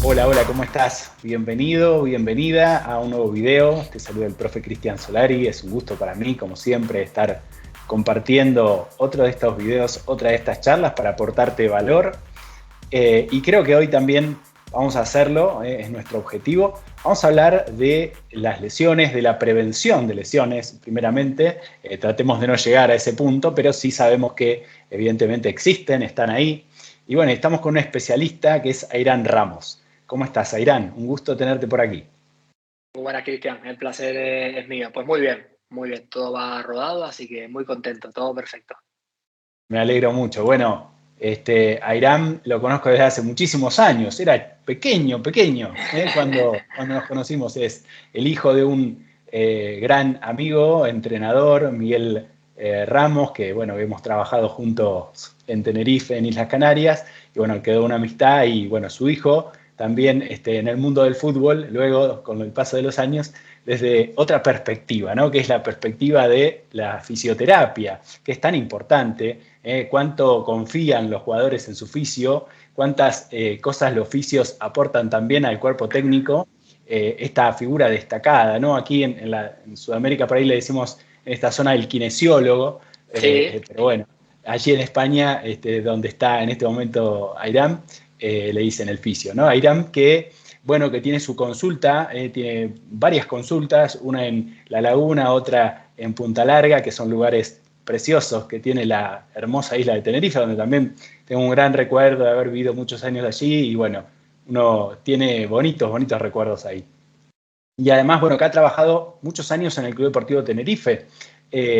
Hola, hola, ¿cómo estás? Bienvenido, bienvenida a un nuevo video. Te saluda el profe Cristian Solari. Es un gusto para mí, como siempre, estar compartiendo otro de estos videos, otra de estas charlas para aportarte valor. Y creo que hoy también vamos a hacerlo, es nuestro objetivo. Vamos a hablar de las lesiones, de la prevención de lesiones, primeramente. Tratemos de no llegar a ese punto, pero sí sabemos que evidentemente existen, están ahí. Y bueno, estamos con un especialista que es Airán Ramos. ¿Cómo estás, Airán? Un gusto tenerte por aquí. Muy buenas, Cristian. El placer es mío. Pues muy bien. Todo va rodado, así que muy contento, todo perfecto. Me alegro mucho. Bueno, Airán lo conozco desde hace muchísimos años. Era pequeño, cuando nos conocimos. Es el hijo de un gran amigo, entrenador, Miguel Ramos, que bueno, hemos trabajado juntos en Tenerife, en Islas Canarias, y bueno, quedó una amistad y bueno, su hijo también en el mundo del fútbol, luego con el paso de los años, desde otra perspectiva, ¿no? Que es la perspectiva de la fisioterapia, que es tan importante, cuánto confían los jugadores en su fisio, cuántas cosas los fisios aportan también al cuerpo técnico, esta figura destacada, ¿no? Aquí en Sudamérica por ahí le decimos en esta zona el kinesiólogo, Sí, pero bueno, allí en España, donde está en este momento Airán, le dicen el fisio, ¿no? Airán que, bueno, que tiene su consulta, tiene varias consultas, una en La Laguna, otra en Punta Larga, que son lugares preciosos que tiene la hermosa isla de Tenerife, donde también tengo un gran recuerdo de haber vivido muchos años allí y bueno, uno tiene bonitos recuerdos ahí. Y además, bueno, que ha trabajado muchos años en el Club Deportivo Tenerife,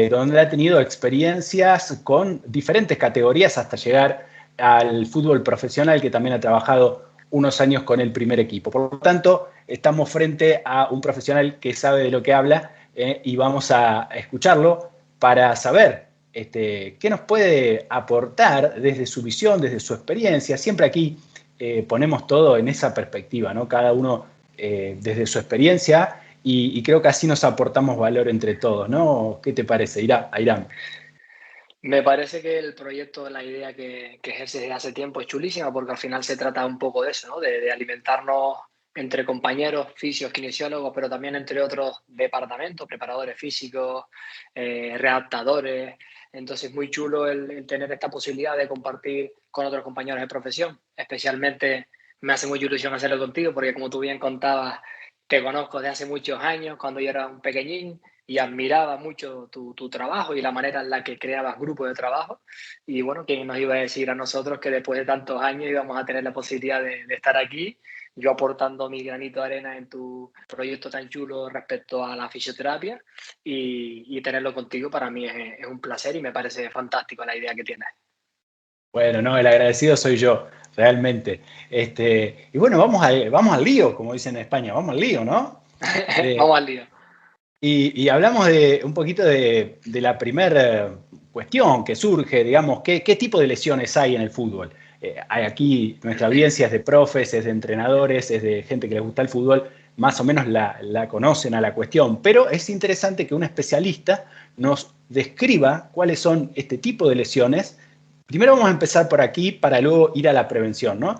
donde ha tenido experiencias con diferentes categorías hasta llegar al fútbol profesional, que también ha trabajado unos años con el primer equipo. Por lo tanto, estamos frente a un profesional que sabe de lo que habla y vamos a escucharlo para saber qué nos puede aportar desde su visión, desde su experiencia. Siempre aquí ponemos todo en esa perspectiva, ¿no? Cada uno desde su experiencia y creo que así nos aportamos valor entre todos, ¿no? ¿Qué te parece, Airán? me parece que el proyecto, la idea que ejerces desde hace tiempo es chulísima porque al final se trata un poco de eso, ¿no? De alimentarnos entre compañeros, fisios, kinesiólogos, pero también entre otros departamentos, preparadores físicos, readaptadores. Entonces, muy chulo el tener esta posibilidad de compartir con otros compañeros de profesión. Especialmente me hace mucha ilusión hacerlo contigo porque, como tú bien contabas, te conozco desde hace muchos años, cuando yo era un pequeñín, y admiraba mucho tu trabajo y la manera en la que creabas grupos de trabajo. Y bueno, ¿quién nos iba a decir a nosotros que después de tantos años íbamos a tener la posibilidad de estar aquí, yo aportando mi granito de arena en tu proyecto tan chulo respecto a la fisioterapia y tenerlo contigo para mí es un placer y me parece fantástico la idea que tienes. Bueno, no, el agradecido soy yo, realmente. Y bueno, vamos al lío, como dicen en España, vamos al lío, ¿no? Eh, Vamos al lío. y hablamos de un poquito de la primera cuestión que surge, digamos, ¿qué tipo de lesiones hay en el fútbol? Hay aquí nuestra audiencia es de profes, es de entrenadores, es de gente que les gusta el fútbol, más o menos la conocen a la cuestión, pero es interesante que un especialista nos describa cuáles son este tipo de lesiones. Primero vamos a empezar por aquí para luego ir a la prevención, ¿no?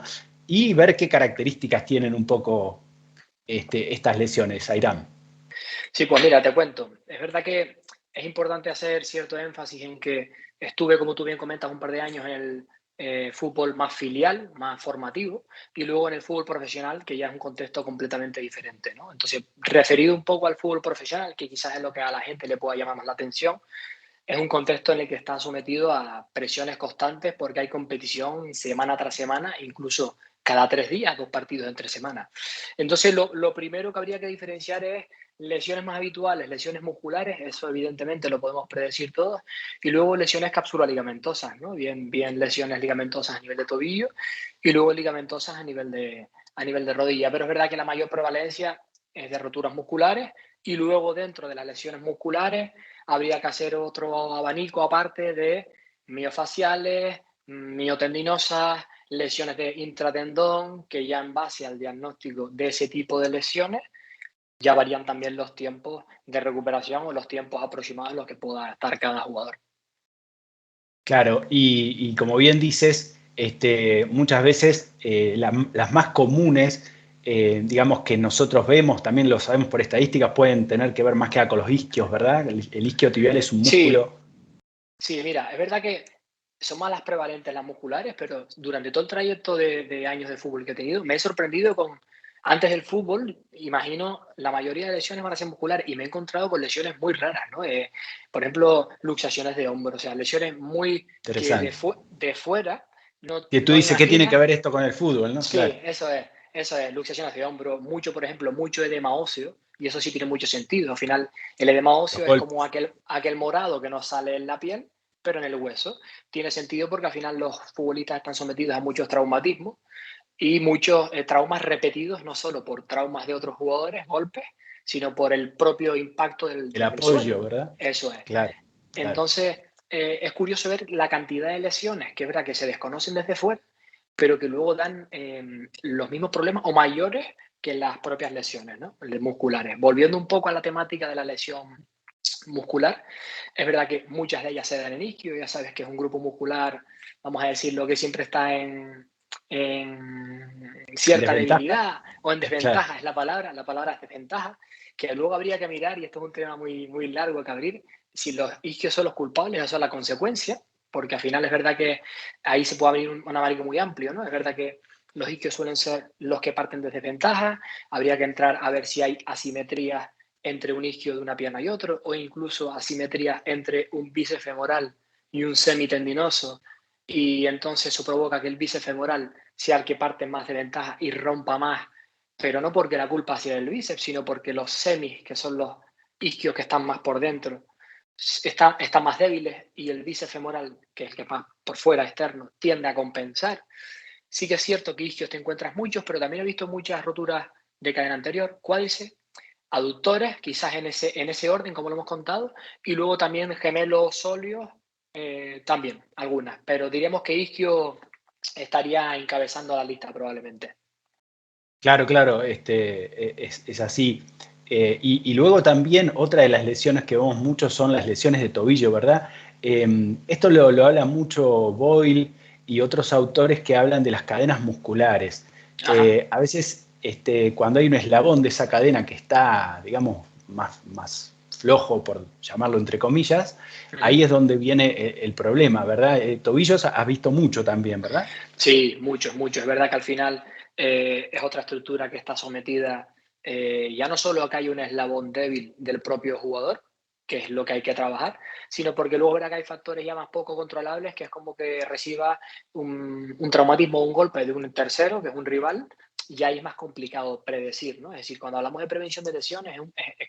Y ver qué características tienen un poco estas lesiones, Airán. Sí, pues mira, te cuento. Es verdad que es importante hacer cierto énfasis en que estuve, como tú bien comentas, un par de años en el fútbol más filial, más formativo, y luego en el fútbol profesional, que ya es un contexto completamente diferente, ¿no? Entonces, referido un poco al fútbol profesional, que quizás es lo que a la gente le pueda llamar más la atención, es un contexto en el que está sometido a presiones constantes porque hay competición semana tras semana, incluso cada 3 días, 2 partidos entre semanas. Entonces, lo primero que habría que diferenciar es lesiones más habituales, lesiones musculares, eso evidentemente lo podemos predecir todos, y luego lesiones capsuloligamentosas, ¿no? Bien lesiones ligamentosas a nivel de tobillo y luego ligamentosas a nivel de rodilla. Pero es verdad que la mayor prevalencia es de roturas musculares y luego dentro de las lesiones musculares habría que hacer otro abanico aparte de miofaciales, miotendinosas, lesiones de intratendón, que ya en base al diagnóstico de ese tipo de lesiones ya varían también los tiempos de recuperación o los tiempos aproximados en los que pueda estar cada jugador. Claro, y como bien dices, muchas veces las más comunes digamos, que nosotros vemos, también lo sabemos por estadísticas, pueden tener que ver más que nada con los isquios, ¿verdad? El isquiotibial es un Sí, músculo. sí, mira, es verdad que son más las prevalentes las musculares, pero durante todo el trayecto de años de fútbol que he tenido, me he sorprendido con, antes del fútbol, imagino, la mayoría de lesiones van a ser musculares y me he encontrado con lesiones muy raras, ¿no? Por ejemplo, luxaciones de hombro, o sea, lesiones muy que Interesante. de fuera no, Que tú no dices que tiene que imaginas. ver esto con el fútbol, ¿no? Claro. Sí, eso es, luxaciones de hombro, mucho, por ejemplo, mucho edema óseo, y eso sí tiene mucho sentido. Al final, el edema Los óseo es como golpes. aquel morado que no sale en la piel, pero en el hueso. Tiene sentido porque al final los futbolistas están sometidos a muchos traumatismos y muchos traumas repetidos, no solo por traumas de otros jugadores, golpes, sino por el propio impacto El del suelo. apoyo, ¿verdad? Eso es. Claro, claro. Entonces, es curioso ver la cantidad de lesiones que es verdad que se desconocen desde fuera, pero que luego dan los mismos problemas o mayores que las propias lesiones, ¿no? Musculares. Volviendo un poco a la temática de la lesión muscular, es verdad que muchas de ellas se dan en isquio, ya sabes que es un grupo muscular, vamos a decirlo, que siempre está en En cierta desventaja, debilidad o en claro. desventaja, es la palabra es desventaja, que luego habría que mirar, y esto es un tema muy, muy largo que abrir, si los isquios son los culpables o son la consecuencia, porque al final es verdad que ahí se puede abrir un abanico muy amplio, ¿no? Es verdad que los isquios suelen ser los que parten de desventaja, habría que entrar a ver si hay asimetrías entre un isquio de una pierna y otro, o incluso asimetría entre un bíceps femoral y un semitendinoso, y entonces eso provoca que el bíceps femoral sea el que parte más de ventaja y rompa más, pero no porque la culpa sea del bíceps, sino porque los semis, que son los isquios que están más por dentro, están más débiles y el bíceps femoral, que es el que va por fuera, externo, tiende a compensar. Sí que es cierto que isquios te encuentras muchos, pero también he visto muchas roturas de cadena anterior, cuádriceps, aductores, quizás en ese orden, como lo hemos contado, y luego también gemelos sólidos, también algunas, pero diríamos que isquio estaría encabezando la lista probablemente. Claro, claro, es así. Y luego también otra de las lesiones que vemos mucho son las lesiones de tobillo, ¿verdad? Esto lo habla mucho Boyle y otros autores que hablan de las cadenas musculares. Ajá. A veces cuando hay un eslabón de esa cadena que está, digamos, más flojo, por llamarlo entre comillas, Uh-huh. ahí es donde viene el problema, ¿verdad? Tobillos has visto mucho también, ¿verdad? Sí, muchos, muchos. Es verdad que al final es otra estructura que está sometida ya no solo a que hay un eslabón débil del propio jugador, que es lo que hay que trabajar, sino porque luego verá que hay factores ya más poco controlables, que es como que reciba un traumatismo o un golpe de un tercero, que es un rival, y ahí es más complicado predecir, ¿no? Es decir, cuando hablamos de prevención de lesiones,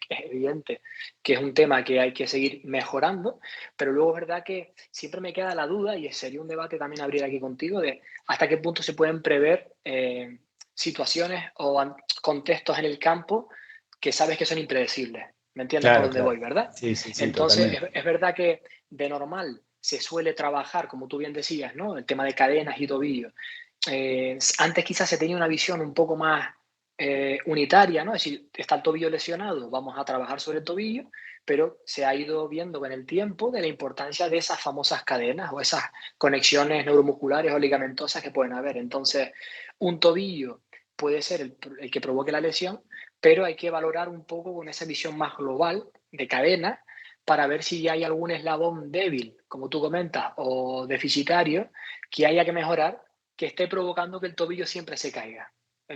es evidente que es un tema que hay que seguir mejorando, pero luego es verdad que siempre me queda la duda, y sería un debate también abrir aquí contigo, de hasta qué punto se pueden prever situaciones o contextos en el campo que sabes que son impredecibles. ¿Me entiendes por Claro, dónde voy, claro. verdad? Sí, sí, sí, Entonces, totalmente. es verdad que de normal se suele trabajar, como tú bien decías, ¿no? El tema de cadenas y tobillos. Antes quizás se tenía una visión un poco más unitaria, ¿no? Es decir, está el tobillo lesionado, vamos a trabajar sobre el tobillo, pero se ha ido viendo con el tiempo de la importancia de esas famosas cadenas o esas conexiones neuromusculares o ligamentosas que pueden haber. Entonces, un tobillo puede ser el que provoque la lesión, pero hay que valorar un poco con esa visión más global de cadena para ver si hay algún eslabón débil, como tú comentas, o deficitario, que haya que mejorar, que esté provocando que el tobillo siempre se caiga.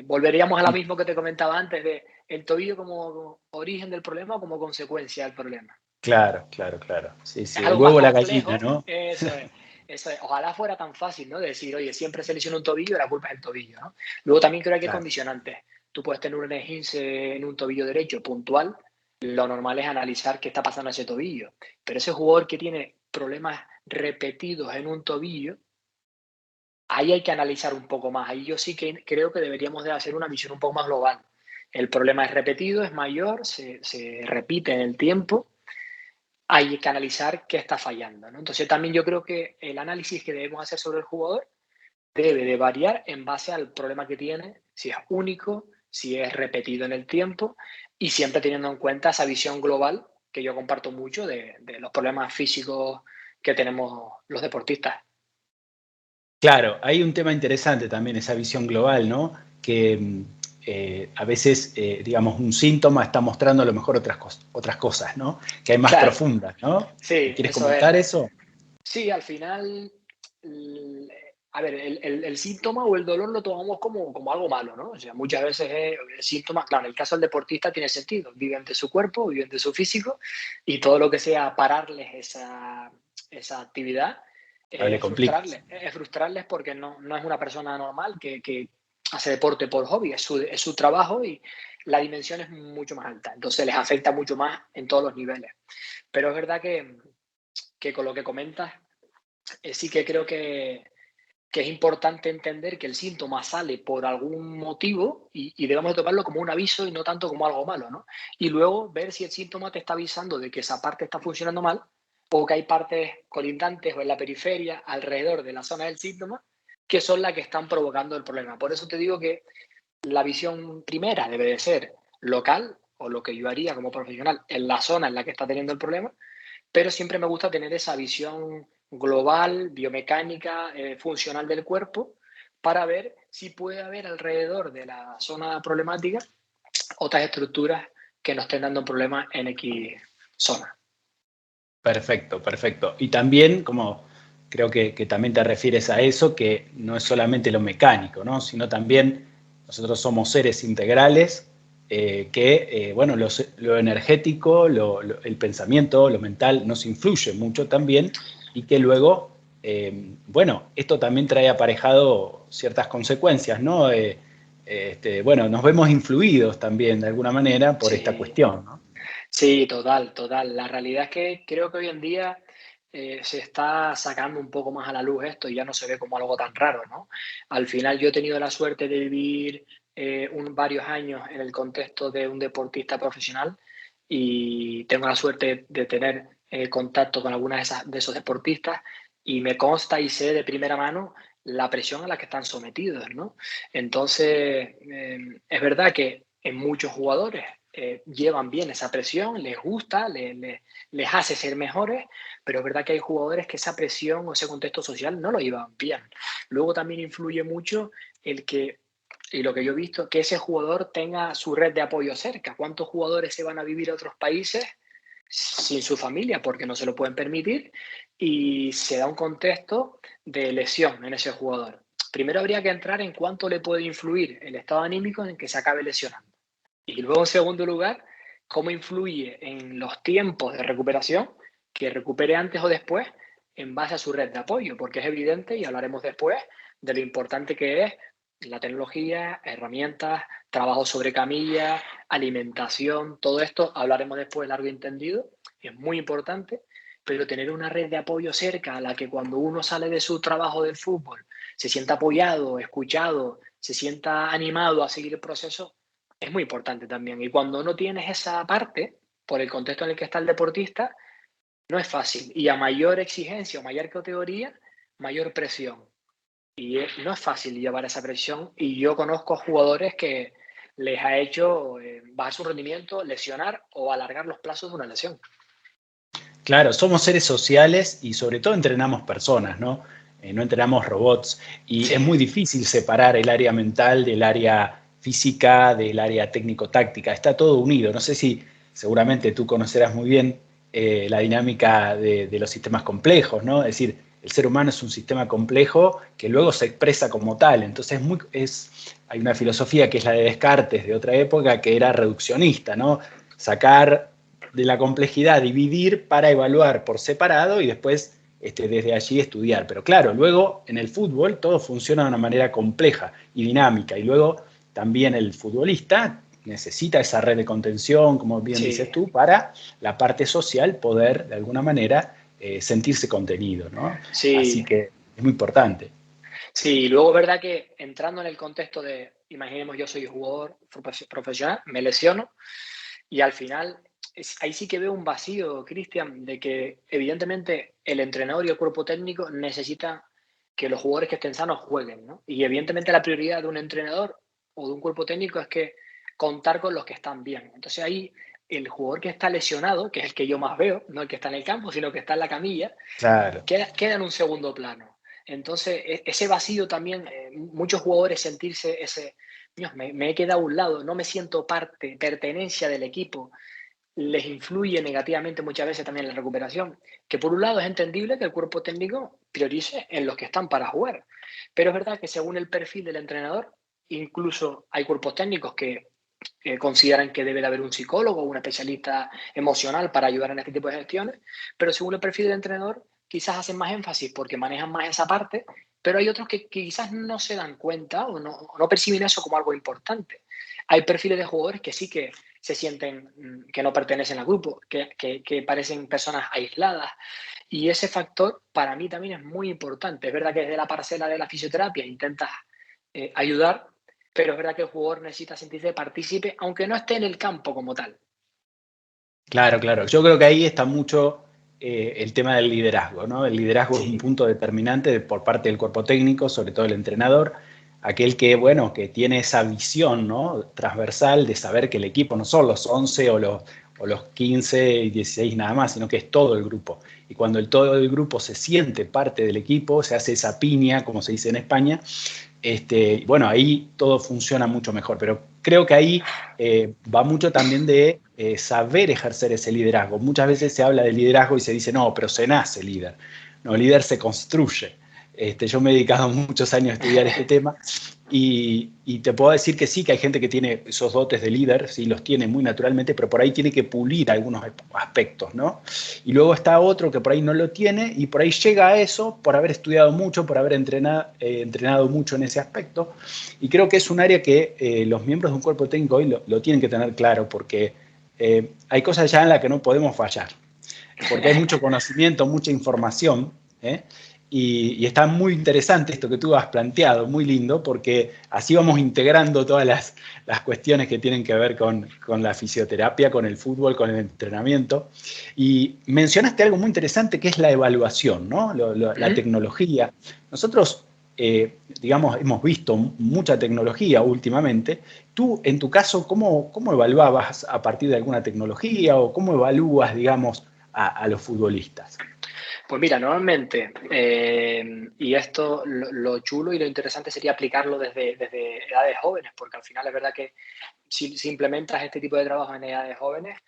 Volveríamos a lo Y mismo que te comentaba antes, de el tobillo como origen del problema o como consecuencia del problema. claro, claro, claro. Sí, Es sí, el algo más huevo o la gallina, complejo, ¿no? eso es. Eso es. Ojalá fuera tan fácil, ¿no? De decir, oye, siempre se lesiona un tobillo, la culpa es el tobillo, ¿no? Luego también creo que hay Claro, condicionantes. Tú puedes tener un esguince en un tobillo derecho puntual, lo normal es analizar qué está pasando a ese tobillo. Pero ese jugador que tiene problemas repetidos en un tobillo, ahí hay que analizar un poco más. Ahí yo sí que creo que deberíamos de hacer una visión un poco más global. El problema es repetido, es mayor, se repite en el tiempo, hay que analizar qué está fallando, ¿no? Entonces también yo creo que el análisis que debemos hacer sobre el jugador debe de variar en base al problema que tiene, si es único, si es repetido en el tiempo, y siempre teniendo en cuenta esa visión global que yo comparto mucho de los problemas físicos que tenemos los deportistas. claro, hay un tema interesante también, esa visión global, ¿no? Que a veces, digamos, un síntoma está mostrando a lo mejor otras cosas, ¿no? Que hay más Claro, profundas, ¿no? sí, ¿Quieres eso es. comentar eso? Sí, al final, a ver, el síntoma o el dolor lo tomamos como algo malo, ¿no? O sea, muchas veces el síntoma, claro, en el caso del deportista tiene sentido, viven de su cuerpo, viven de su físico y todo lo que sea pararles esa actividad Le complica. es frustrarles porque no es una persona normal que hace deporte por hobby, es su trabajo y la dimensión es mucho más alta, entonces les afecta mucho más en todos los niveles. Pero es verdad que con lo que comentas, sí que creo que es importante entender que el síntoma sale por algún motivo y debemos de tomarlo como un aviso y no tanto como algo malo, ¿no? Y luego ver si el síntoma te está avisando de que esa parte está funcionando mal o que hay partes colindantes o en la periferia, alrededor de la zona del síntoma, que son las que están provocando el problema. Por eso te digo que la visión primera debe de ser local o lo que yo haría como profesional en la zona en la que está teniendo el problema, pero siempre me gusta tener esa visión global, biomecánica, funcional del cuerpo, para ver si puede haber alrededor de la zona problemática otras estructuras que nos estén dando problemas en X zona. Perfecto, perfecto. Y también, como creo que también te refieres a eso, que no es solamente lo mecánico, ¿no? Sino también nosotros somos seres integrales, bueno, lo energético, el pensamiento, lo mental nos influye mucho también y que luego, bueno, esto también trae aparejado ciertas consecuencias, ¿no? Bueno, nos vemos influidos también de alguna manera por esta Sí, cuestión, ¿no? sí, total, total. La realidad es que creo que hoy en día se está sacando un poco más a la luz esto y ya no se ve como algo tan raro, ¿no? Al final yo he tenido la suerte de vivir varios años en el contexto de un deportista profesional y tengo la suerte de tener contacto con algunas de esos deportistas y me consta y sé de primera mano la presión a la que están sometidos, ¿no? Entonces, es verdad que en muchos jugadores llevan bien esa presión, les gusta, les hace ser mejores, pero es verdad que hay jugadores que esa presión o ese contexto social no lo llevan bien. Luego también influye mucho el que, y lo que yo he visto, que ese jugador tenga su red de apoyo cerca. ¿Cuántos jugadores se van a vivir a otros países sin su familia porque no se lo pueden permitir? Y se da un contexto de lesión en ese jugador. Primero habría que entrar en cuánto le puede influir el estado anímico en que se acabe lesionando. Y luego, en segundo lugar, cómo influye en los tiempos de recuperación, que recupere antes o después en base a su red de apoyo, porque es evidente, y hablaremos después, de lo importante que es la tecnología, herramientas, trabajo sobre camilla, alimentación, todo esto, hablaremos después largo y entendido, es muy importante, pero tener una red de apoyo cerca a la que cuando uno sale de su trabajo del fútbol se sienta apoyado, escuchado, se sienta animado a seguir el proceso, es muy importante también. Y cuando no tienes esa parte, por el contexto en el que está el deportista, no es fácil. Y a mayor exigencia o mayor categoría, mayor presión. Y no es fácil llevar esa presión. Y yo conozco jugadores que les ha hecho bajar su rendimiento, lesionar o alargar los plazos de una lesión. Claro, somos seres sociales y sobre todo entrenamos personas, ¿no? No entrenamos robots y es Sí, muy difícil separar el área mental del área física, del área técnico-táctica. Está todo unido. No sé si seguramente tú conocerás muy bien la dinámica de los sistemas complejos, ¿no? Es decir, el ser humano es un sistema complejo que luego se expresa como tal. Entonces hay una filosofía que es la de Descartes de otra época que era reduccionista, ¿no? Sacar de la complejidad, dividir para evaluar por separado y después desde allí estudiar. Pero claro, luego en el fútbol todo funciona de una manera compleja y dinámica y luego también el futbolista necesita esa red de contención, como bien dices sí, tú, para la parte social poder de alguna manera sentirse contenido, ¿no? Así sí, que es muy importante. sí. Y luego es verdad que entrando en el contexto de, imaginemos yo soy jugador profesional, me lesiono y al final ahí sí que veo un vacío, Cristian, de que evidentemente el entrenador y el cuerpo técnico necesitan que los jugadores que estén sanos jueguen, ¿no? Y evidentemente la prioridad de un entrenador o de un cuerpo técnico es que contar con los que están bien. Entonces ahí el jugador que está lesionado, que es el que yo más veo, no el que está en el campo, sino que está en la camilla, Claro. queda en un segundo plano. Entonces, ese vacío también, muchos jugadores sentirse ese, me he quedado a un lado, no me siento pertenencia del equipo, les influye negativamente muchas veces también en la recuperación, que por un lado es entendible que el cuerpo técnico priorice en los que están para jugar, pero es verdad que según el perfil del entrenador, incluso hay cuerpos técnicos que consideran que debe de haber un psicólogo o un especialista emocional para ayudar en este tipo de gestiones, pero según el perfil del entrenador, quizás hacen más énfasis porque manejan más esa parte, pero hay otros que quizás no se dan cuenta o no perciben eso como algo importante. Hay perfiles de jugadores que sí que se sienten que no pertenecen al grupo, que parecen personas aisladas. Y ese factor para mí también es muy importante. Es verdad que desde la parcela de la fisioterapia intentas ayudar, pero es verdad que el jugador necesita sentirse partícipe, aunque no esté en el campo como tal. Claro, claro. Yo creo que ahí está mucho el tema del liderazgo, ¿no? El liderazgo es un Sí, punto determinante por parte del cuerpo técnico, sobre todo el entrenador, aquel que, bueno, que tiene esa visión, ¿no? Transversal de saber que el equipo no son los 11 o los 15 y 16 nada más, sino que es todo el grupo. Y cuando todo el grupo se siente parte del equipo, se hace esa piña, como se dice en España, bueno, ahí todo funciona mucho mejor, pero creo que ahí va mucho también de saber ejercer ese liderazgo. Muchas veces se habla de liderazgo y se dice, no, pero se nace líder. No, líder se construye. Yo me he dedicado muchos años a estudiar este tema y te puedo decir que sí, que hay gente que tiene esos dotes de líder, sí, los tiene muy naturalmente, pero por ahí tiene que pulir algunos aspectos, ¿no? Y luego está otro que por ahí no lo tiene y por ahí llega a eso por haber estudiado mucho, por haber entrenado mucho en ese aspecto. Y creo que es un área que los miembros de un cuerpo técnico hoy lo tienen que tener claro porque hay cosas ya en las que no podemos fallar, porque hay mucho conocimiento, mucha información, ¿eh? Y está muy interesante esto que tú has planteado, muy lindo, porque así vamos integrando todas las cuestiones que tienen que ver con la fisioterapia, con el fútbol, con el entrenamiento. Y mencionaste algo muy interesante que es la evaluación, ¿no? La tecnología. Nosotros, digamos, hemos visto mucha tecnología últimamente. Tú, en tu caso, ¿cómo evaluabas a partir de alguna tecnología o cómo evalúas, digamos, a los futbolistas? Pues mira, normalmente, y esto lo chulo y lo interesante sería aplicarlo desde edades jóvenes, porque al final es verdad que si implementas este tipo de trabajo en edades jóvenes,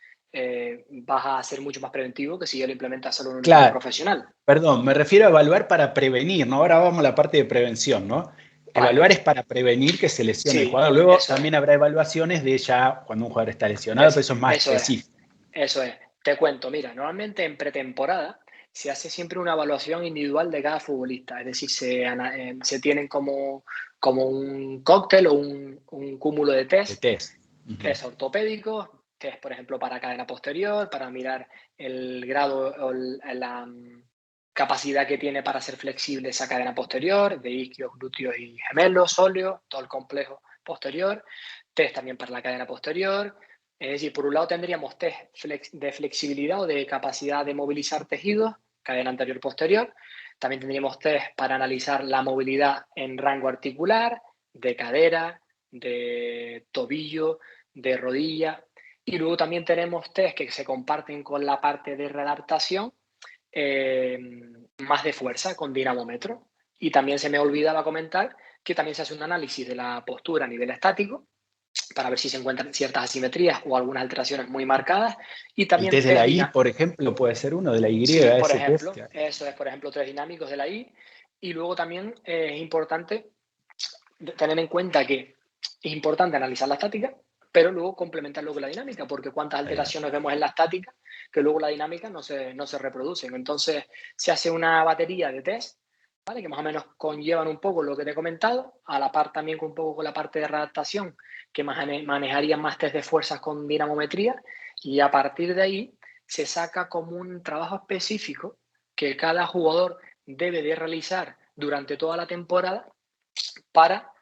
vas a ser mucho más preventivo que si ya lo implementas solo en un equipo Claro, profesional. perdón, me refiero a evaluar para prevenir, ¿no? Ahora vamos a la parte de prevención, ¿no? Vale, Evaluar es para prevenir que se lesione el sí, jugador. Luego eso es. también habrá evaluaciones de ya cuando un jugador está lesionado, pero eso es más Eso es, específico. eso es. Te cuento, mira, normalmente en pretemporada se hace siempre una evaluación individual de cada futbolista, es decir, se tienen como un cóctel o un cúmulo de De test, test. Ujú. test ortopédicos, test, por ejemplo, para cadena posterior, para mirar el grado o la capacidad que tiene para ser flexible esa cadena posterior, de isquios, glúteos y gemelos, sóleos, todo el complejo posterior, test también para la cadena posterior. Es decir, por un lado tendríamos test de flexibilidad o de capacidad de movilizar tejidos, cadena anterior posterior. También tendríamos test para analizar la movilidad en rango articular, de cadera, de tobillo, de rodilla. Y luego también tenemos test que se comparten con la parte de readaptación, eh, más de fuerza, con dinamómetro. Y también se me olvidaba comentar que también se hace un análisis de la postura a nivel estático para ver si se encuentran ciertas asimetrías o algunas alteraciones muy marcadas. Y El también test de test la I, dinámicos. por ejemplo, puede ser uno de la Y, Sí, por ese test. ejemplo, eso es, por ejemplo, test dinámicos de la I. Y luego también es importante tener en cuenta que es importante analizar la estática, pero luego complementarlo con la dinámica, porque cuántas Ahí va. alteraciones vemos en la estática que luego la dinámica no se reproducen. Entonces, se hace una batería de test, ¿vale? Que más o menos conllevan un poco lo que te he comentado, a la par también con un poco con la parte de readaptación, que manejarían más test de fuerzas con dinamometría, y a partir de ahí se saca como un trabajo específico que cada jugador debe de realizar durante toda la temporada para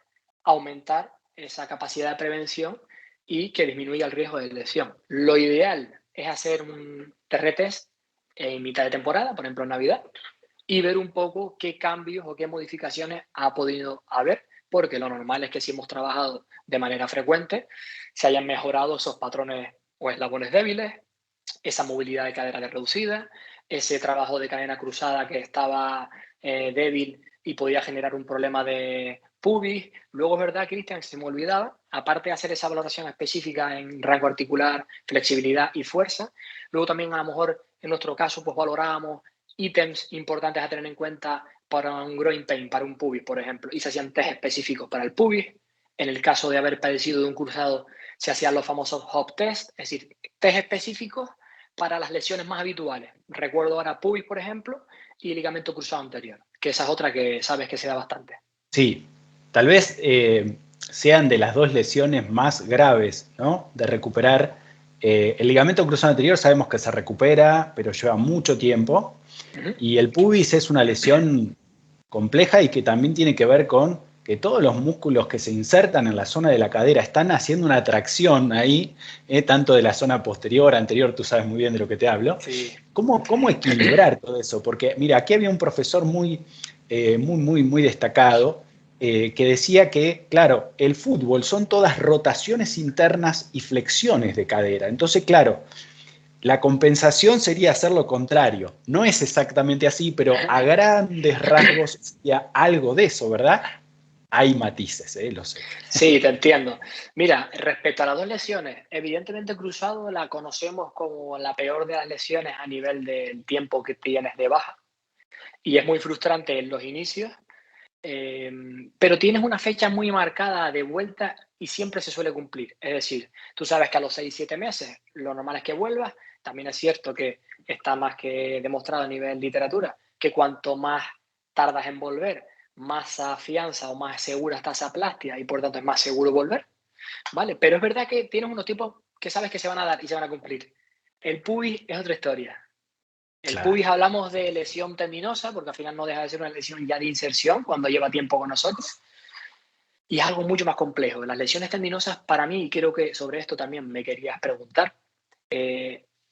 aumentar esa capacidad de prevención y que disminuya el riesgo de lesión. Lo ideal es hacer un TR-test en mitad de temporada, por ejemplo en Navidad, y ver un poco qué cambios o qué modificaciones ha podido haber, porque lo normal es que si hemos trabajado de manera frecuente, se hayan mejorado esos patrones o eslabones débiles, esa movilidad de cadera reducida, ese trabajo de cadena cruzada que estaba débil y podía generar un problema de pubis. Luego es verdad, Cristian, se me olvidaba, aparte de hacer esa valoración específica en rango articular, flexibilidad y fuerza, luego también a lo mejor en nuestro caso pues valorábamos ítems importantes a tener en cuenta para un groin pain, para un pubis, por ejemplo, y se hacían test específicos para el pubis. En el caso de haber padecido de un cruzado, se hacían los famosos HOP test, es decir, test específicos para las lesiones más habituales. Recuerdo ahora pubis, por ejemplo, y ligamento cruzado anterior, que esa es otra que sabes que se da bastante. Sí, tal vez sean de las dos lesiones más graves, ¿no? De recuperar. El ligamento cruzado anterior sabemos que se recupera, pero lleva mucho tiempo. Y el pubis es una lesión compleja y que también tiene que ver con que todos los músculos que se insertan en la zona de la cadera están haciendo una tracción ahí, tanto de la zona posterior, anterior, tú sabes muy bien de lo que te hablo. Sí. ¿Cómo equilibrar todo eso? Porque, mira, aquí había un profesor muy destacado que decía que, claro, el fútbol son todas rotaciones internas y flexiones de cadera. Entonces, claro, la compensación sería hacer lo contrario. No es exactamente así, pero a grandes rasgos sería algo de eso, ¿verdad? Hay matices, lo sé. Sí, te entiendo. Mira, respecto a las dos lesiones, evidentemente cruzado la conocemos como la peor de las lesiones a nivel del tiempo que tienes de baja y es muy frustrante en los inicios, pero tienes una fecha muy marcada de vuelta y siempre se suele cumplir. Es decir, tú sabes que a los 6-7 meses lo normal es que vuelvas. También es cierto que está más que demostrado a nivel literatura que cuanto más tardas en volver, más afianza o más segura está esa plastia y por tanto es más seguro volver, ¿vale? Pero es verdad que tienes unos tipos que sabes que se van a dar y se van a cumplir. El pubis es otra historia. El Claro. pubis hablamos de lesión tendinosa, porque al final no deja de ser una lesión ya de inserción cuando lleva tiempo con nosotros. Y es algo mucho más complejo. Las lesiones tendinosas, para mí, y creo que sobre esto también me querías preguntar,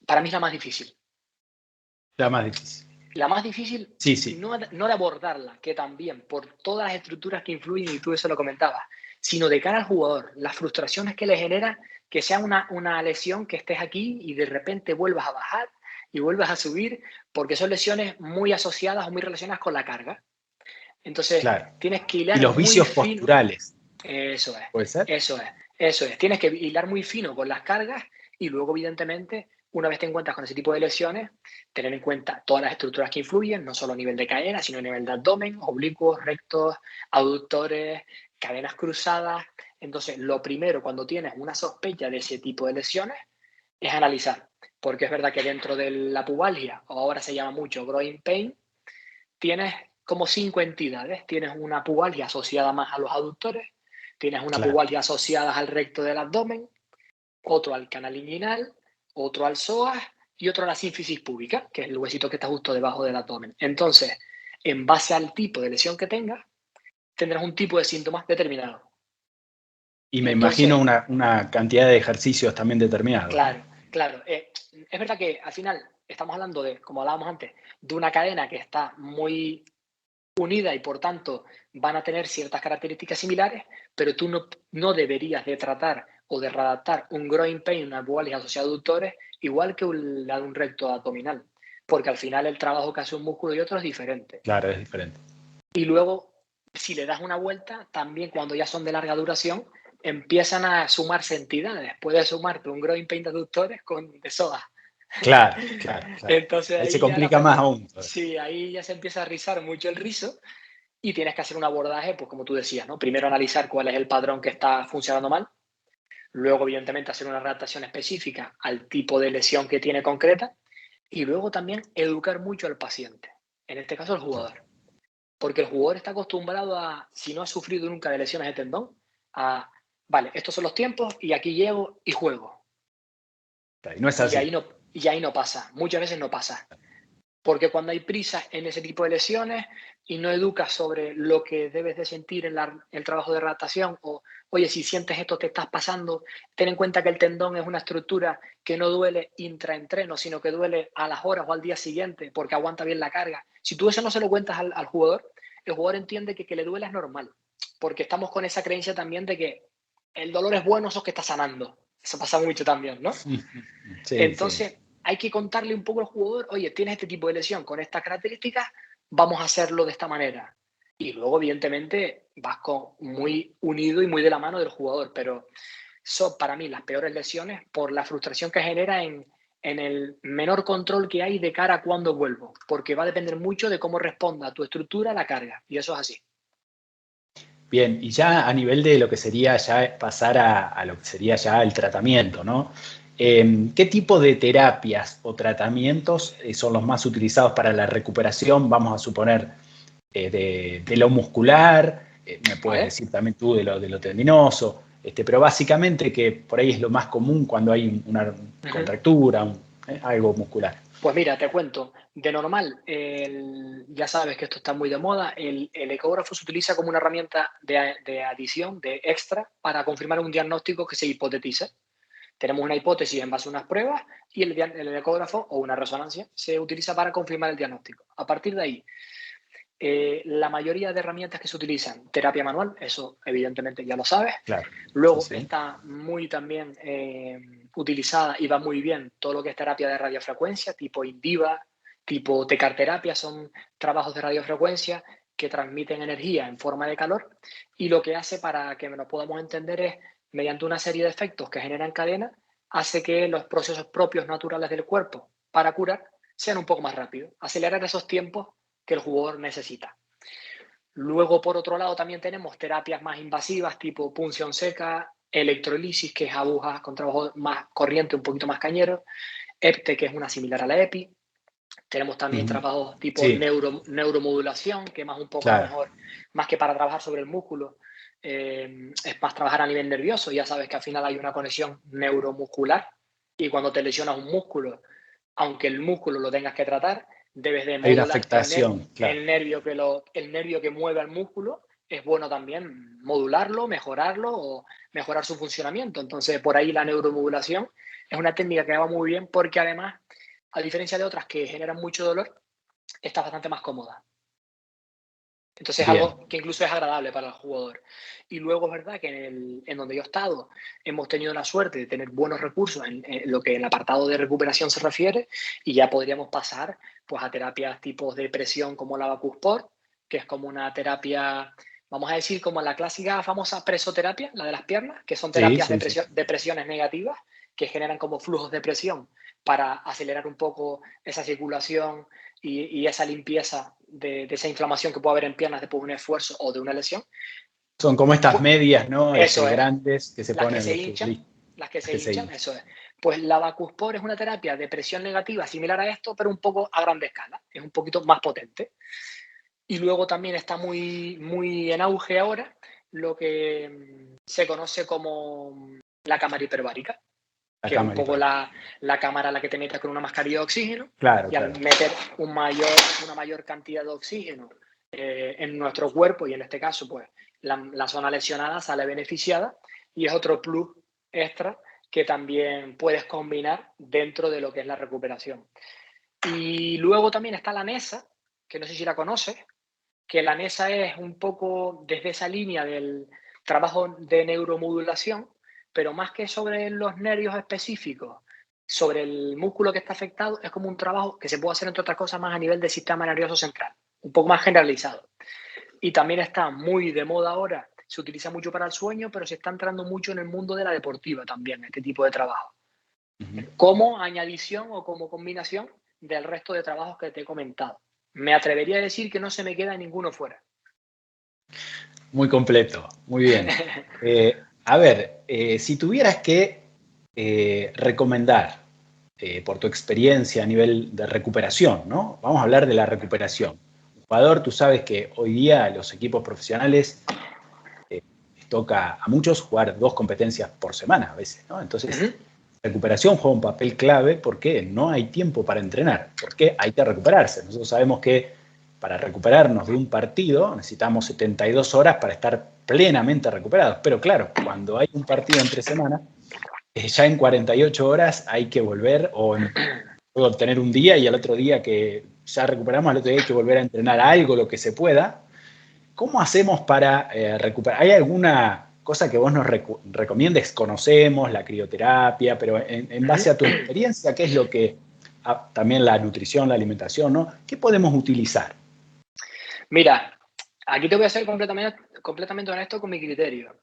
para mí es la más difícil. La más difícil. La más difícil Sí, sí. no de abordarla, que también, por todas las estructuras que influyen, y tú eso lo comentabas, sino de cara al jugador, las frustraciones que le genera que sea una lesión que estés aquí y de repente vuelvas a bajar y vuelvas a subir, porque son lesiones muy asociadas o muy relacionadas con la carga. Entonces, Claro. tienes que Y hilar los muy vicios fino. posturales, Eso es, ¿puede ser? eso es, eso es. Tienes que hilar muy fino con las cargas y luego, evidentemente, una vez te encuentras con ese tipo de lesiones, tener en cuenta todas las estructuras que influyen, no solo a nivel de cadera, sino a nivel de abdomen, oblicuos, rectos, aductores, cadenas cruzadas. Entonces, lo primero cuando tienes una sospecha de ese tipo de lesiones es analizar, porque es verdad que dentro de la pubalgia, o ahora se llama mucho groin pain, tienes como 5 entidades. Tienes una pubalgia asociada más a los aductores, tienes una Claro. pubalgia asociada al recto del abdomen, otro al canal inguinal, otro al psoas y otro a la sínfisis púbica, que es el huesito que está justo debajo del abdomen. Entonces, en base al tipo de lesión que tengas, tendrás un tipo de síntomas determinado. Y me imagino Entonces, una cantidad de ejercicios también determinados, ¿no? claro, claro. Es verdad que al final estamos hablando de, como hablábamos antes, de una cadena que está muy unida y por tanto van a tener ciertas características similares, pero tú no deberías de tratar o de readaptar un groin pain, una pubalgia asociada a aductores, igual que la de un recto abdominal, porque al final el trabajo que hace un músculo y otro es diferente. Claro, es diferente. Y luego, si le das una vuelta, también cuando ya son de larga duración, empiezan a sumarse entidades. Puedes sumarte un groin pain de aductores con de psoas. Claro, claro, claro. Entonces Ahí se ahí ya complica más aún. sí, ahí ya se empieza a rizar mucho el rizo y tienes que hacer un abordaje, pues como tú decías, ¿no? Primero analizar cuál es el padrón que está funcionando mal, luego evidentemente hacer una adaptación específica al tipo de lesión que tiene concreta y luego también educar mucho al paciente, en este caso el jugador, porque el jugador está acostumbrado a, si no ha sufrido nunca de lesiones de tendón, a, vale, estos son los tiempos y aquí llego y juego. Y no es Y así. ahí no, y ahí no pasa, muchas veces no pasa. Porque cuando hay prisa en ese tipo de lesiones y no educas sobre lo que debes de sentir en el trabajo de adaptación o, oye, si sientes esto te estás pasando, ten en cuenta que el tendón es una estructura que no duele intraentreno, sino que duele a las horas o al día siguiente porque aguanta bien la carga. Si tú eso no se lo cuentas al jugador, el jugador entiende que le duele es normal, porque estamos con esa creencia también de que el dolor es bueno, eso es que está sanando. Eso pasa mucho también, ¿no? Sí, sí. Entonces, hay que contarle un poco al jugador, oye, tienes este tipo de lesión con estas características, vamos a hacerlo de esta manera. Y luego, evidentemente, muy unido y muy de la mano del jugador, pero son para mí las peores lesiones por la frustración que genera en el menor control que hay de cara a cuándo vuelvo, porque va a depender mucho de cómo responda tu estructura a la carga, y eso es así. Bien, y ya a nivel de lo que sería ya pasar a lo que sería ya el tratamiento, ¿no? ¿Qué tipo de terapias o tratamientos son los más utilizados para la recuperación? Vamos a suponer de lo muscular, me puedes ¿Vale? decir también tú de lo tendinoso, pero básicamente que por ahí es lo más común cuando hay una Ujú. contractura, algo muscular. Pues mira, te cuento, de normal, ya sabes que esto está muy de moda, el ecógrafo se utiliza como una herramienta de adición, de extra, para confirmar un diagnóstico que se hipotetiza. Tenemos una hipótesis en base a unas pruebas y el ecógrafo o una resonancia se utiliza para confirmar el diagnóstico. A partir de ahí, la mayoría de herramientas que se utilizan, terapia manual, eso evidentemente ya lo sabes. Claro, sí, Luego sí. está muy también utilizada y va muy bien todo lo que es terapia de radiofrecuencia, tipo Indiva, tipo tecarterapia, son trabajos de radiofrecuencia que transmiten energía en forma de calor y lo que hace para que nos podamos entender es, mediante una serie de efectos que generan cadena, hace que los procesos propios naturales del cuerpo para curar sean un poco más rápidos, acelerar esos tiempos que el jugador necesita. Luego, por otro lado, también tenemos terapias más invasivas, tipo punción seca, electrolisis, que es agujas con trabajo más corriente, un poquito más cañero, EPTE, que es una similar a la EPI. Tenemos también Ujú. trabajos tipo Sí, neuromodulación, que más un poco a lo claro. mejor, más que para trabajar sobre el músculo, es más trabajar a nivel nervioso. Ya sabes que al final hay una conexión neuromuscular y cuando te lesionas un músculo, aunque el músculo lo tengas que tratar, debes de Hay una modular afectación, claro. el nervio que mueve al músculo. Es bueno también modularlo, mejorarlo o mejorar su funcionamiento. Entonces, por ahí la neuromodulación es una técnica que va muy bien porque además, a diferencia de otras que generan mucho dolor, está bastante más cómoda. Entonces es Bien. algo que incluso es agradable para el jugador. Y luego es verdad que en donde yo he estado hemos tenido la suerte de tener buenos recursos en lo que en el apartado de recuperación se refiere y ya podríamos pasar pues, a terapias tipos de presión como la Vacusport, que es como una terapia, vamos a decir, como la clásica famosa presoterapia, la de las piernas, que son Sí, terapias sí, sí. de presiones negativas que generan como flujos de presión para acelerar un poco esa circulación y esa limpieza de esa inflamación que puede haber en piernas después de un esfuerzo o de una lesión. Son como estas Pues medias, ¿no? eso es, Grandes que se las que ponen se los hinchan, futbolistas, las que se que se hinchan, hinchan. eso es. Pues la Vacuspor es una terapia de presión negativa similar a esto, pero un poco a grande escala, es un poquito más potente. Y luego también está muy en auge ahora lo que se conoce como la cámara hiperbárica, La que es un cámara poco hiper. la cámara a la que te metes con una mascarilla de oxígeno Claro, y al claro. meter una mayor cantidad de oxígeno en nuestro cuerpo y en este caso pues la zona lesionada sale beneficiada y es otro plus extra que también puedes combinar dentro de lo que es la recuperación. Y luego también está la NESA, que no sé si la conoces, que la NESA es un poco desde esa línea del trabajo de neuromodulación, pero más que sobre los nervios específicos, sobre el músculo que está afectado, es como un trabajo que se puede hacer, entre otras cosas, más a nivel del sistema nervioso central, un poco más generalizado. Y también está muy de moda ahora, se utiliza mucho para el sueño, pero se está entrando mucho en el mundo de la deportiva también, este tipo de trabajo, Ujú. como añadición o como combinación del resto de trabajos que te he comentado. Me atrevería a decir que no se me queda ninguno fuera. Muy completo, muy bien. A ver, si tuvieras que recomendar, por tu experiencia a nivel de recuperación, ¿no? Vamos a hablar de la recuperación. Un jugador, tú sabes que hoy día los equipos profesionales les toca a muchos jugar 2 competencias por semana a veces, ¿no? Entonces, Ujú. recuperación juega un papel clave porque no hay tiempo para entrenar, porque hay que recuperarse. Nosotros sabemos que para recuperarnos de un partido necesitamos 72 horas para estar plenamente recuperados. Pero claro, cuando hay un partido entre semana, ya en 48 horas hay que volver o tener un día y al otro día que ya recuperamos, al otro día hay que volver a entrenar algo, lo que se pueda. ¿Cómo hacemos para recuperar? ¿Hay alguna cosa que vos nos recomiendes? Conocemos la crioterapia, pero en base a tu experiencia, ¿qué es lo que, también la nutrición, la alimentación, ¿no? ¿Qué podemos utilizar? Mira, Aquí te voy a ser completamente honesto con mi criterio.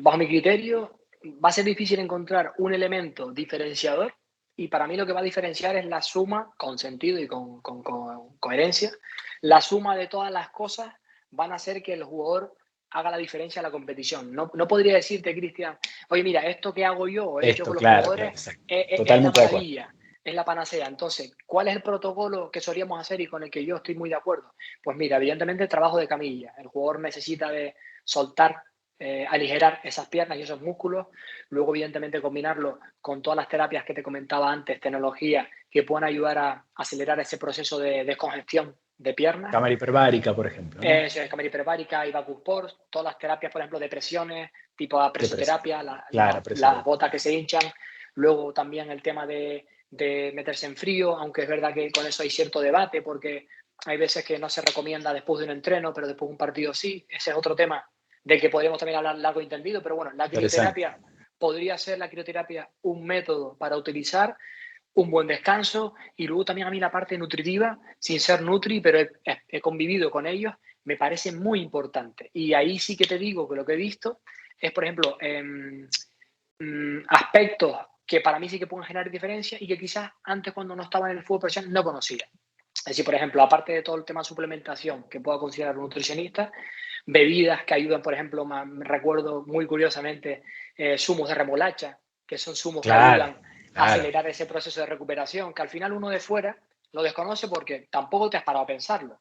Bajo mi criterio, va a ser difícil encontrar un elemento diferenciador y para mí lo que va a diferenciar es la suma, con sentido y con coherencia, la suma de todas las cosas van a hacer que el jugador haga la diferencia en la competición. No podría decirte, Cristian, oye, mira, esto que hago yo o he hecho Esto, con los claro, claro, jugadores exacto. es la Totalmente de acuerdo. maravilla, es la panacea. Entonces, ¿cuál es el protocolo que solíamos hacer y con el que yo estoy muy de acuerdo? Pues mira, evidentemente el trabajo de camilla. El jugador necesita de soltar, aligerar esas piernas y esos músculos. Luego, evidentemente, combinarlo con todas las terapias que te comentaba antes, tecnología, que puedan ayudar a acelerar ese proceso de descongestión de piernas. Cámara hiperbárica, por ejemplo, ¿no? Cámara hiperbárica y Vacuport, todas las terapias, por ejemplo, de presiones, tipo la Depresión. presoterapia, Claro, las presoterapia. botas que se hinchan. Luego también el tema de meterse en frío, aunque es verdad que con eso hay cierto debate, porque hay veces que no se recomienda después de un entreno, pero después de un partido sí. Ese es otro tema del que podríamos también hablar largo y entendido, pero bueno, la Interesante. crioterapia, podría ser la crioterapia un método para utilizar, un buen descanso y luego también a mí la parte nutritiva, sin ser nutri, pero he convivido con ellos, me parece muy importante. Y ahí sí que te digo que lo que he visto es, por ejemplo, aspectos que para mí sí que pueden generar diferencia y que quizás antes cuando no estaba en el fútbol profesional no conocía. Es decir, por ejemplo, aparte de todo el tema de suplementación que pueda considerar un nutricionista, bebidas que ayudan, por ejemplo, me recuerdo muy curiosamente zumos de remolacha, que son zumos que Claro, ayudan a claro. acelerar ese proceso de recuperación, que al final uno de fuera lo desconoce porque tampoco te has parado a pensarlo.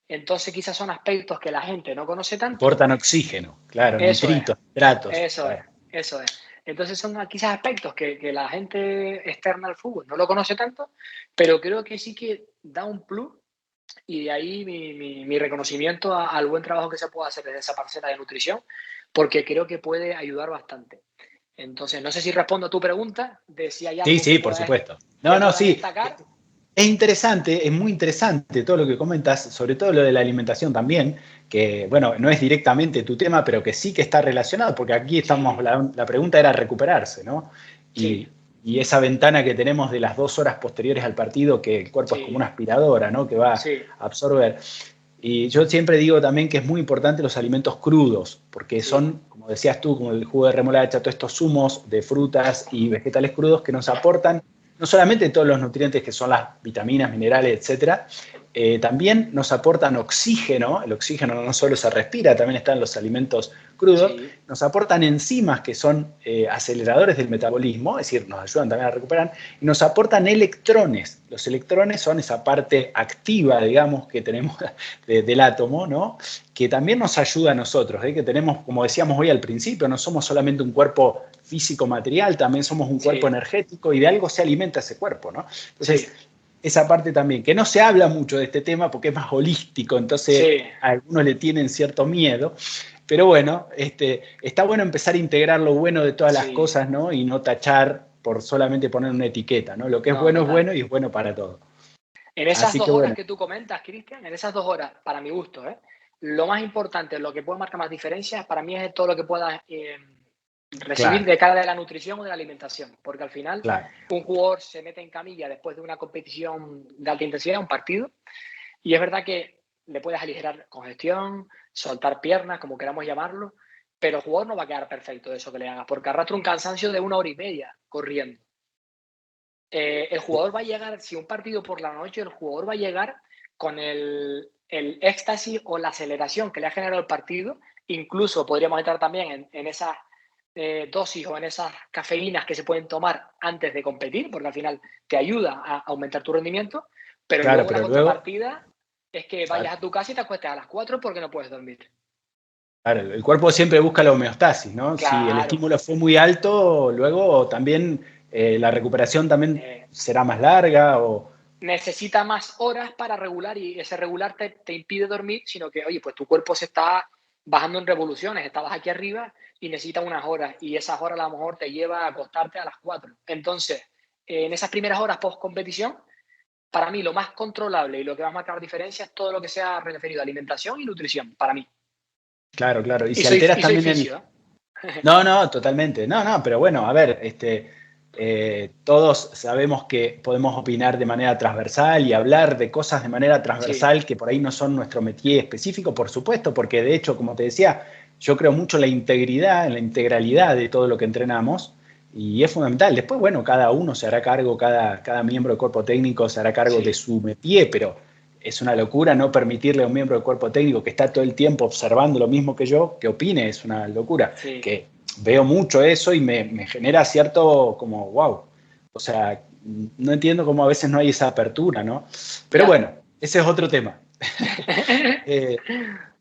Entonces quizás son aspectos que la gente no conoce tanto. Aportan oxígeno, claro, Eso es, nitritos, nitratos. eso es, Claro. eso es. Entonces son quizás aspectos que la gente externa al fútbol no lo conoce tanto, pero creo que sí que da un plus y de ahí mi reconocimiento al buen trabajo que se puede hacer desde esa parcela de nutrición, porque creo que puede ayudar bastante. Entonces, no sé si respondo a tu pregunta de si hay Sí, algo sí, por supuesto. No, que no, pueda sí. destacar. Es interesante, es muy interesante todo lo que comentas, sobre todo lo de la alimentación también, que bueno, no es directamente tu tema, pero que sí que está relacionado, porque aquí estamos, Sí, la pregunta era recuperarse, ¿no? sí, Y esa ventana que tenemos de las 2 horas posteriores al partido, que el cuerpo es como una sí, aspiradora, ¿no? Que va a sí, absorber. Y yo siempre digo también que es muy importante los alimentos crudos, porque sí, son, como decías tú, como el jugo de remolacha, todos estos zumos de frutas y vegetales crudos que nos aportan no solamente todos los nutrientes que son las vitaminas, minerales, etcétera, también nos aportan oxígeno. El oxígeno no solo se respira, también está en los alimentos crudos. sí, Nos aportan enzimas que son aceleradores del metabolismo, es decir, nos ayudan también a recuperar, y nos aportan electrones. Los electrones son esa parte activa, digamos, que tenemos del átomo, ¿no? Que también nos ayuda a nosotros, que tenemos, como decíamos hoy al principio, no somos solamente un cuerpo físico material, también somos un cuerpo sí, energético y de algo se alimenta ese cuerpo, ¿no? sí, Entonces, esa parte también, que no se habla mucho de este tema porque es más holístico, entonces sí, a algunos le tienen cierto miedo, pero bueno, está bueno empezar a integrar lo bueno de todas las sí. cosas, ¿no? Y no tachar por solamente poner una etiqueta, ¿no? Lo que No, es total. bueno y es bueno para todo. En esas Así dos que horas bueno, que tú comentas, Cristian, en esas 2 horas, para mi gusto, lo más importante, lo que puede marcar más diferencias, para mí es todo lo que puedas recibir claro, de cara de la nutrición o de la alimentación. Porque al final, claro. un jugador se mete en camilla después de una competición de alta intensidad, un partido, y es verdad que le puedes aligerar congestión, soltar piernas, como queramos llamarlo, pero el jugador no va a quedar perfecto de eso que le hagas, porque arrastra un cansancio de 1 hora y media corriendo. El jugador va a llegar, si un partido por la noche, el jugador va a llegar con el éxtasis o la aceleración que le ha generado el partido. Incluso podríamos entrar también en esas dosis o en esas cafeínas que se pueden tomar antes de competir, porque al final te ayuda a aumentar tu rendimiento. Pero Claro, luego la pero luego, contrapartida es que vayas claro, a tu casa y te acuestes a las 4 porque no puedes dormir. claro, el cuerpo siempre busca la homeostasis, ¿no? Si el Claro. estímulo fue muy alto, luego también la recuperación también eh, será más larga o... Necesita más horas para regular y ese regular te impide dormir, sino que, oye, pues tu cuerpo se está bajando en revoluciones, estabas aquí arriba y necesitas unas horas y esas horas a lo mejor te lleva a acostarte a las 4. Entonces, en esas primeras horas post competición, para mí lo más controlable y lo que va a marcar diferencia es todo lo que sea referido a alimentación y nutrición, para mí. Claro, claro. Y Y si soy, alteras y soy también el... fisio, ¿eh? No, no, totalmente. No, no, pero bueno, a ver, Todos sabemos que podemos opinar de manera transversal y hablar de cosas de manera Sí, transversal que por ahí no son nuestro métier específico, por supuesto, porque de hecho, como te decía, yo creo mucho en la integridad, en la integralidad de todo lo que entrenamos y es fundamental. Después, bueno, cada uno se hará cargo, cada miembro del cuerpo técnico se hará cargo de sí, su métier, pero es una locura no permitirle a un miembro del cuerpo técnico que está todo el tiempo observando lo mismo que yo, que opine, es una locura. sí. Que veo mucho eso y me genera cierto como, wow, o sea, no entiendo cómo a veces no hay esa apertura, ¿no? Pero Ya. bueno, ese es otro tema.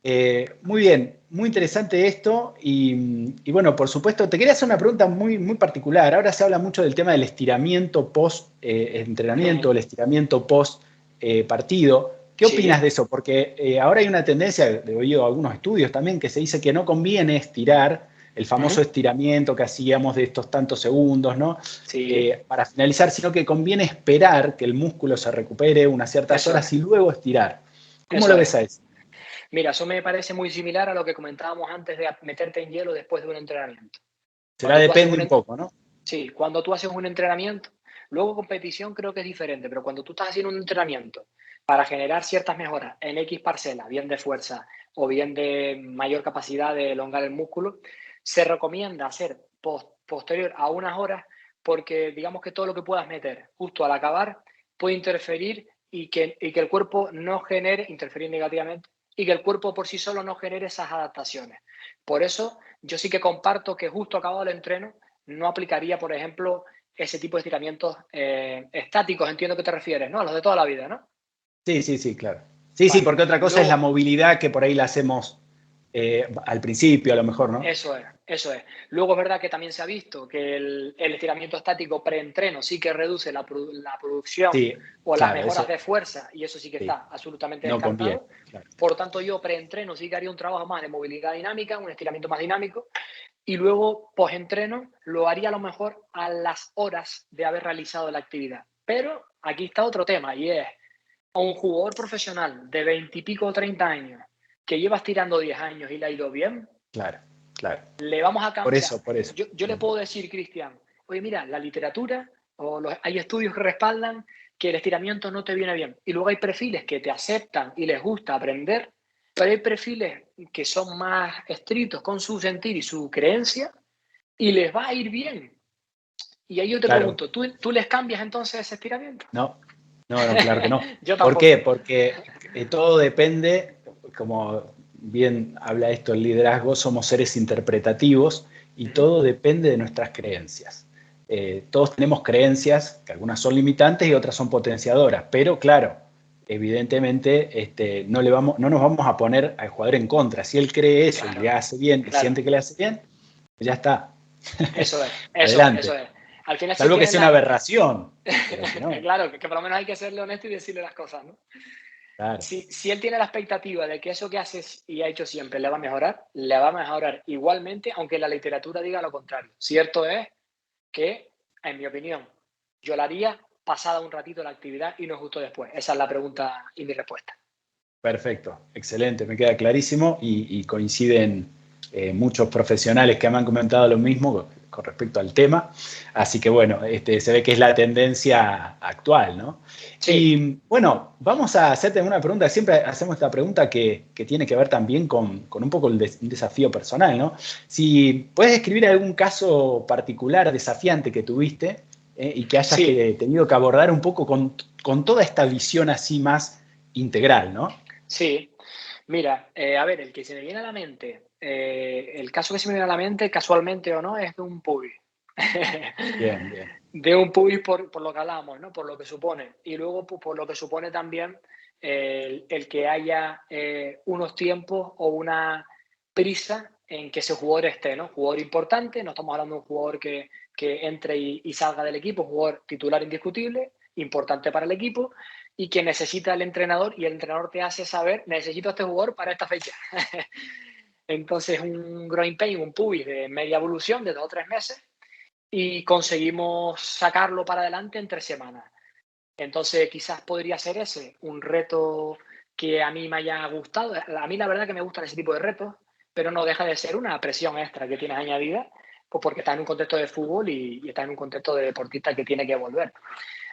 eh, muy bien, muy interesante esto y bueno, por supuesto, te quería hacer una pregunta muy, muy particular. Ahora se habla mucho del tema del estiramiento post-entrenamiento, el estiramiento post-partido. ¿Qué opinas Sí. de eso? Porque ahora hay una tendencia, he oído algunos estudios también, que se dice que no conviene estirar el famoso Ujú. estiramiento que hacíamos de estos tantos segundos, ¿no? Sí, Para finalizar, sino que conviene esperar que el músculo se recupere unas ciertas eso es, horas y luego estirar. ¿Cómo eso lo es. ves a eso? Mira, eso me parece muy similar a lo que comentábamos antes de meterte en hielo después de un entrenamiento. Será Cuando tú haces depende un, un poco, ¿no? sí, cuando tú haces un entrenamiento, luego competición creo que es diferente, pero cuando tú estás haciendo un entrenamiento para generar ciertas mejoras en X parcela, bien de fuerza o bien de mayor capacidad de elongar el músculo, se recomienda hacer posterior a unas horas porque digamos que todo lo que puedas meter justo al acabar puede interferir y que el cuerpo no genere, interferir negativamente, y que el cuerpo por sí solo no genere esas adaptaciones. Por eso yo sí que comparto que justo acabado el entreno no aplicaría, por ejemplo, ese tipo de estiramientos estáticos, entiendo que te refieres, ¿no? A los de toda la vida, ¿no? Sí, sí, sí, claro. Sí, sí, Vale. porque otra cosa es la Luego, movilidad que por ahí la hacemos al principio, a lo mejor, ¿no? eso es, eso es. Luego es verdad que también se ha visto que el estiramiento estático preentreno sí que reduce la producción Sí, o las claro, mejoras eso de fuerza y eso sí que sí, está absolutamente no conviene, descartado. claro. Por tanto, yo preentreno sí que haría un trabajo más de movilidad dinámica, un estiramiento más dinámico. Y luego, post-entreno, lo haría a lo mejor a las horas de haber realizado la actividad. Pero aquí está otro tema y es a un jugador profesional de 20 y pico o 30 años que lleva estirando 10 años y le ha ido bien, Claro, claro. le vamos a cambiar. Por O sea, eso, por eso. yo le puedo decir, Cristian, oye, mira, la literatura hay estudios que respaldan que el estiramiento no te viene bien. Y luego hay perfiles que te aceptan y les gusta aprender, pero hay perfiles que son más estrictos con su sentir y su creencia y les va a ir bien. Y ahí yo te Claro, pregunto, ¿tú les cambias entonces ese estiramiento? no, no, no, claro que no. Yo ¿Por qué? tampoco. Porque todo depende, como bien habla esto el liderazgo, somos seres interpretativos y Ujú. todo depende de nuestras creencias. Todos tenemos creencias, que algunas son limitantes y otras son potenciadoras, pero claro, evidentemente no nos vamos a poner al jugador en contra. Si él cree eso y le Claro, hace bien y claro. siente que le hace bien, ya está. Eso es, eso es, eso Adelante. es. Al final se Salvo que tiene sea una la... aberración, pero si no, Claro, que por lo menos hay que serle honesto y decirle las cosas, ¿no? claro. Si él tiene la expectativa de que eso que haces y ha hecho siempre le va a mejorar, le va a mejorar igualmente, aunque la literatura diga lo contrario. Cierto es que, en mi opinión, yo la haría pasada un ratito la actividad y no justo después. Esa es la pregunta y mi respuesta. Perfecto, excelente, me queda clarísimo y coinciden muchos profesionales que me han comentado lo mismo con respecto al tema. Así que bueno, se ve que es la tendencia actual, ¿no? Sí, Y bueno, vamos a hacerte una pregunta. Siempre hacemos esta pregunta que tiene que ver también con un poco un desafío personal, ¿no? Si puedes escribir algún caso particular desafiante que tuviste y que hayas sí, tenido que abordar un poco con toda esta visión así más integral, ¿no? sí. Mira, a ver, el que se me viene a la mente, el caso que se me viene a la mente, casualmente o no, es de un pubis. Bien, bien. De un pubis por lo que hablamos, ¿no? Por lo que supone. Y luego pues, por lo que supone también el que haya unos tiempos o una prisa en que ese jugador esté, ¿no? Jugador importante, no estamos hablando de un jugador que entre y salga del equipo, jugador titular indiscutible, importante para el equipo, y que necesita el entrenador y el entrenador te hace saber, necesito a este jugador para esta fecha. Entonces un growing pain, un pubis de media evolución de 2 o 3 meses y conseguimos sacarlo para adelante en 3 semanas. Entonces quizás podría ser ese un reto que a mí me haya gustado. A mí la verdad que me gustan ese tipo de retos, pero no deja de ser una presión extra que tienes añadida pues porque está en un contexto de fútbol y está en un contexto de deportista que tiene que volver.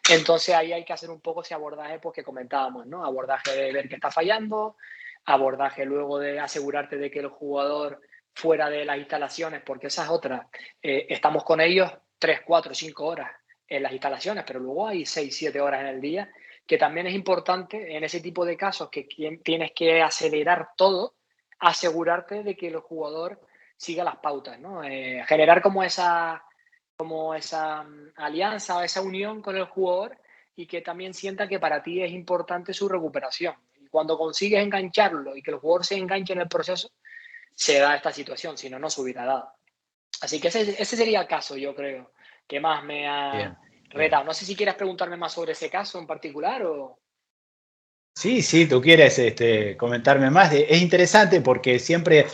Entonces ahí hay que hacer un poco ese abordaje pues, que comentábamos, ¿no? Abordaje de ver qué está fallando, abordaje luego de asegurarte de que el jugador fuera de las instalaciones, porque esa es otra, estamos con ellos 3, 4, 5 horas en las instalaciones, pero luego hay 6, 7 horas en el día, que también es importante en ese tipo de casos que tienes que acelerar todo, asegurarte de que el jugador siga las pautas, ¿no? Generar como esa alianza o esa unión con el jugador y que también sienta que para ti es importante su recuperación. Y cuando consigues engancharlo y que el jugador se enganche en el proceso, se da esta situación, si no, no se hubiera dado. Así que ese sería el caso, yo creo, que más me Bien, ha bien. retado. No sé si quieres preguntarme más sobre ese caso en particular o... Sí, sí, tú quieres comentarme más. Es interesante porque siempre,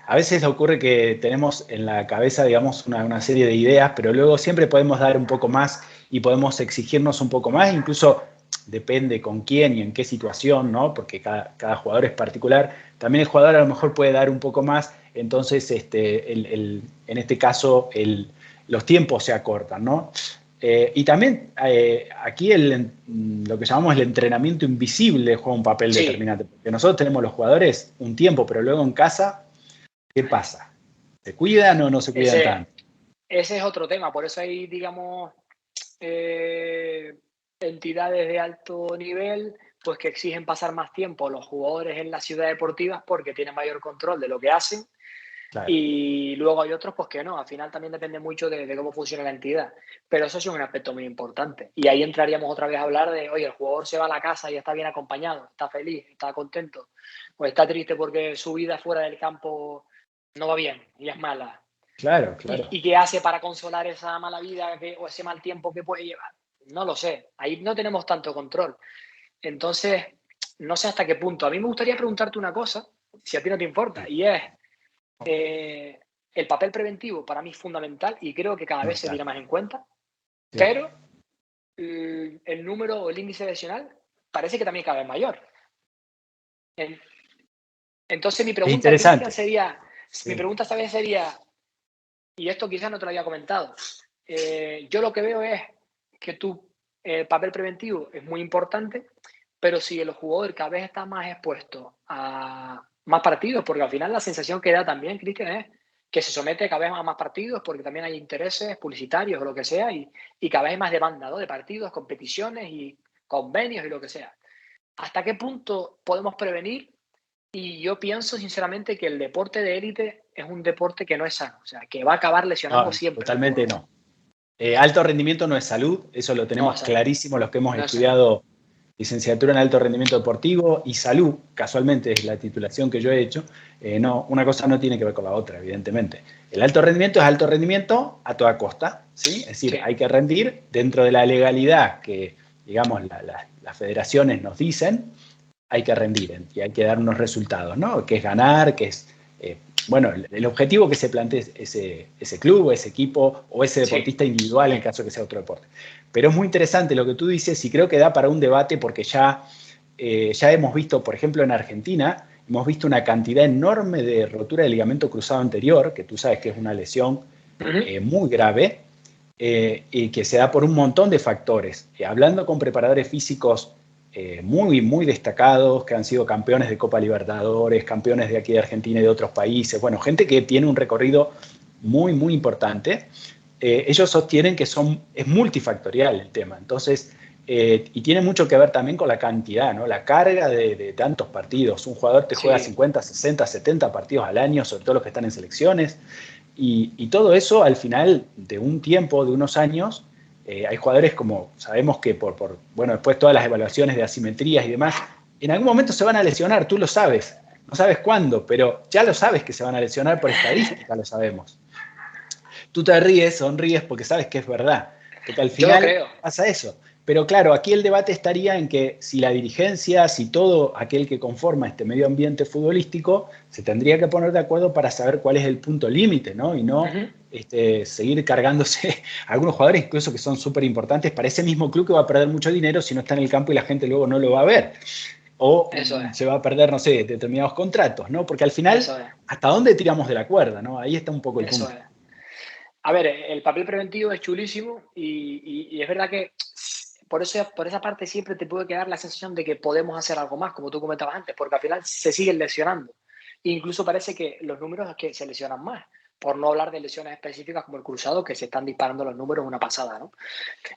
a veces ocurre que tenemos en la cabeza, digamos, una serie de ideas, pero luego siempre podemos dar un poco más y podemos exigirnos un poco más, incluso depende con quién y en qué situación, ¿no? Porque cada jugador es particular. También el jugador a lo mejor puede dar un poco más, entonces en este caso los tiempos se acortan, ¿no? Y también aquí lo que llamamos el entrenamiento invisible juega un papel Sí, determinante, porque nosotros tenemos los jugadores un tiempo, pero luego en casa, ¿qué pasa? ¿Se cuidan o no se cuidan ese, tanto? ese es otro tema. Por eso hay, digamos, eh, entidades de alto nivel pues que exigen pasar más tiempo los jugadores en las ciudades deportivas porque tienen mayor control de lo que hacen Claro, y luego hay otros pues que no, al final también depende mucho de cómo funciona la entidad, pero eso sí es un aspecto muy importante y ahí entraríamos otra vez a hablar de, oye, el jugador se va a la casa y está bien acompañado, está feliz, está contento o está triste porque su vida fuera del campo no va bien y es mala. claro, claro. ¿Y qué hace para consolar esa mala vida o ese mal tiempo que puede llevar? No lo sé. Ahí no tenemos tanto control. Entonces, no sé hasta qué punto. A mí me gustaría preguntarte una cosa, si a ti no te importa, Sí, y es el papel preventivo para mí es fundamental y creo que cada vez se fundamental. tiene más en cuenta, Sí, pero el número o el índice lesional parece que también cada vez mayor. En- Entonces, mi es pregunta, Cristian, interesante. sería, mi Sí, pregunta esta vez sería, y esto quizás no te lo había comentado. Yo lo que veo es que el papel preventivo es muy importante, pero si el jugador cada vez está más expuesto a más partidos, porque al final la sensación que da también, Cristian, es que se somete cada vez a más partidos porque también hay intereses publicitarios o lo que sea y cada vez hay más demanda, ¿no? De partidos, competiciones y convenios y lo que sea. ¿Hasta qué punto podemos prevenir? Y yo pienso sinceramente que el deporte de élite es un deporte que no es sano, o sea, que va a acabar lesionando no, siempre al totalmente jugador. no. Alto rendimiento no es salud, eso lo No, tenemos es salud, clarísimo los que hemos no es salud. estudiado licenciatura en alto rendimiento deportivo y salud, casualmente es la titulación que yo he hecho. No, una cosa no tiene que ver con la otra, evidentemente. El alto rendimiento es alto rendimiento a toda costa, ¿sí? Es decir, Sí, hay que rendir dentro de la legalidad que, digamos, las federaciones nos dicen, hay que rendir y hay que dar unos resultados, ¿no? Que es ganar, que es, bueno, el objetivo que se plantee ese club, ese equipo o ese sí. deportista individual en caso de que sea otro deporte. Pero es muy interesante lo que tú dices y creo que da para un debate porque ya hemos visto, por ejemplo, en Argentina, hemos visto una cantidad enorme de rotura del ligamento cruzado anterior, que tú sabes que es una lesión Ujú. muy grave y que se da por un montón de factores. Hablando con preparadores físicos muy, muy destacados, que han sido campeones de Copa Libertadores, campeones de aquí de Argentina y de otros países, bueno, gente que tiene un recorrido muy, muy importante, ellos sostienen que es multifactorial el tema. Entonces, y tiene mucho que ver también con la cantidad, ¿no? La carga de tantos partidos. Un jugador te juega Sí, 50, 60, 70 partidos al año, sobre todo los que están en selecciones. Y todo eso al final de un tiempo, de unos años, hay jugadores como sabemos que bueno, después todas las evaluaciones de asimetrías y demás, en algún momento se van a lesionar, tú lo sabes, no sabes cuándo, pero ya lo sabes que se van a lesionar por estadística, lo sabemos. Tú te ríes, sonríes porque sabes que es verdad, porque al yo lo final creo. pasa eso. Pero claro, aquí el debate estaría en que si la dirigencia, si todo aquel que conforma este medio ambiente futbolístico, se tendría que poner de acuerdo para saber cuál es el punto límite, ¿no? Y no Ujú. seguir cargándose a algunos jugadores incluso que son súper importantes para ese mismo club que va a perder mucho dinero si no está en el campo y la gente luego no lo va a ver. O Eso es, se va a perder, no sé, determinados contratos, ¿no? Porque al final, eso es, ¿hasta dónde tiramos de la cuerda, no? Ahí está un poco el eso punto. es. A ver, el papel preventivo es chulísimo y es verdad que por esa parte siempre te puede quedar la sensación de que podemos hacer algo más, como tú comentabas antes, porque al final se siguen lesionando. Incluso parece que los números es que se lesionan más, por no hablar de lesiones específicas como el cruzado, que se están disparando los números una pasada, ¿no?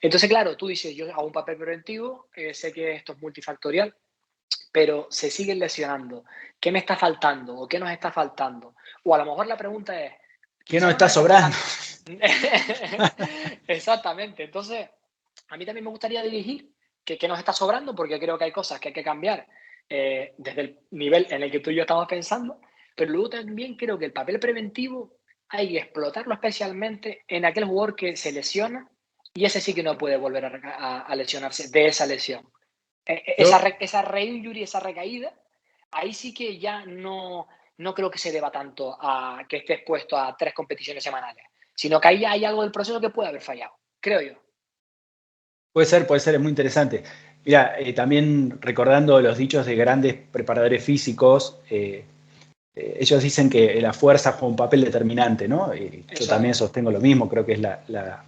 Entonces, claro, tú dices, yo hago un papel preventivo, sé que esto es multifactorial, pero se siguen lesionando. ¿Qué me está faltando o qué nos está faltando? O a lo mejor la pregunta es, ¿Qué nos quizá no está nos está sobrando? faltando. Exactamente. Entonces, a mí también me gustaría dirigir que nos está sobrando, porque creo que hay cosas que hay que cambiar desde el nivel en el que tú y yo estamos pensando, pero luego también creo que el papel preventivo hay que explotarlo especialmente en aquel jugador que se lesiona y ese sí que no puede volver a lesionarse de esa lesión. Yo, Esa re-injury, esa recaída, ahí sí que ya no creo que se deba tanto a que esté expuesto a 3 competiciones semanales, sino que ahí hay algo del proceso que puede haber fallado, creo yo. puede ser, es muy interesante. Mira, también recordando los dichos de grandes preparadores físicos, ellos dicen que la fuerza juega un papel determinante, ¿no? Yo Eso es, también sostengo lo mismo, creo que es la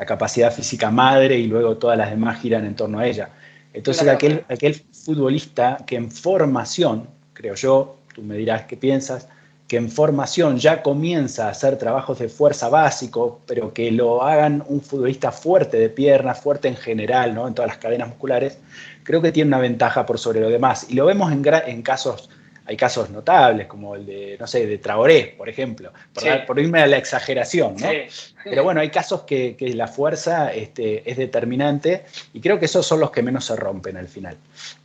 capacidad física madre y luego todas las demás giran en torno a ella. estoy de Entonces acuerdo. aquel futbolista que en formación, creo yo, tú me dirás qué piensas, que en formación ya comienza a hacer trabajos de fuerza básicos, pero que lo hagan un futbolista fuerte de piernas, fuerte en general, ¿no? En todas las cadenas musculares, creo que tiene una ventaja por sobre lo demás. Y lo vemos en casos, hay casos notables, como el de, no sé, de Traoré, por ejemplo, Sí, por irme a la exageración, ¿no? sí. Pero bueno, hay casos que la fuerza es determinante y creo que esos son los que menos se rompen al final.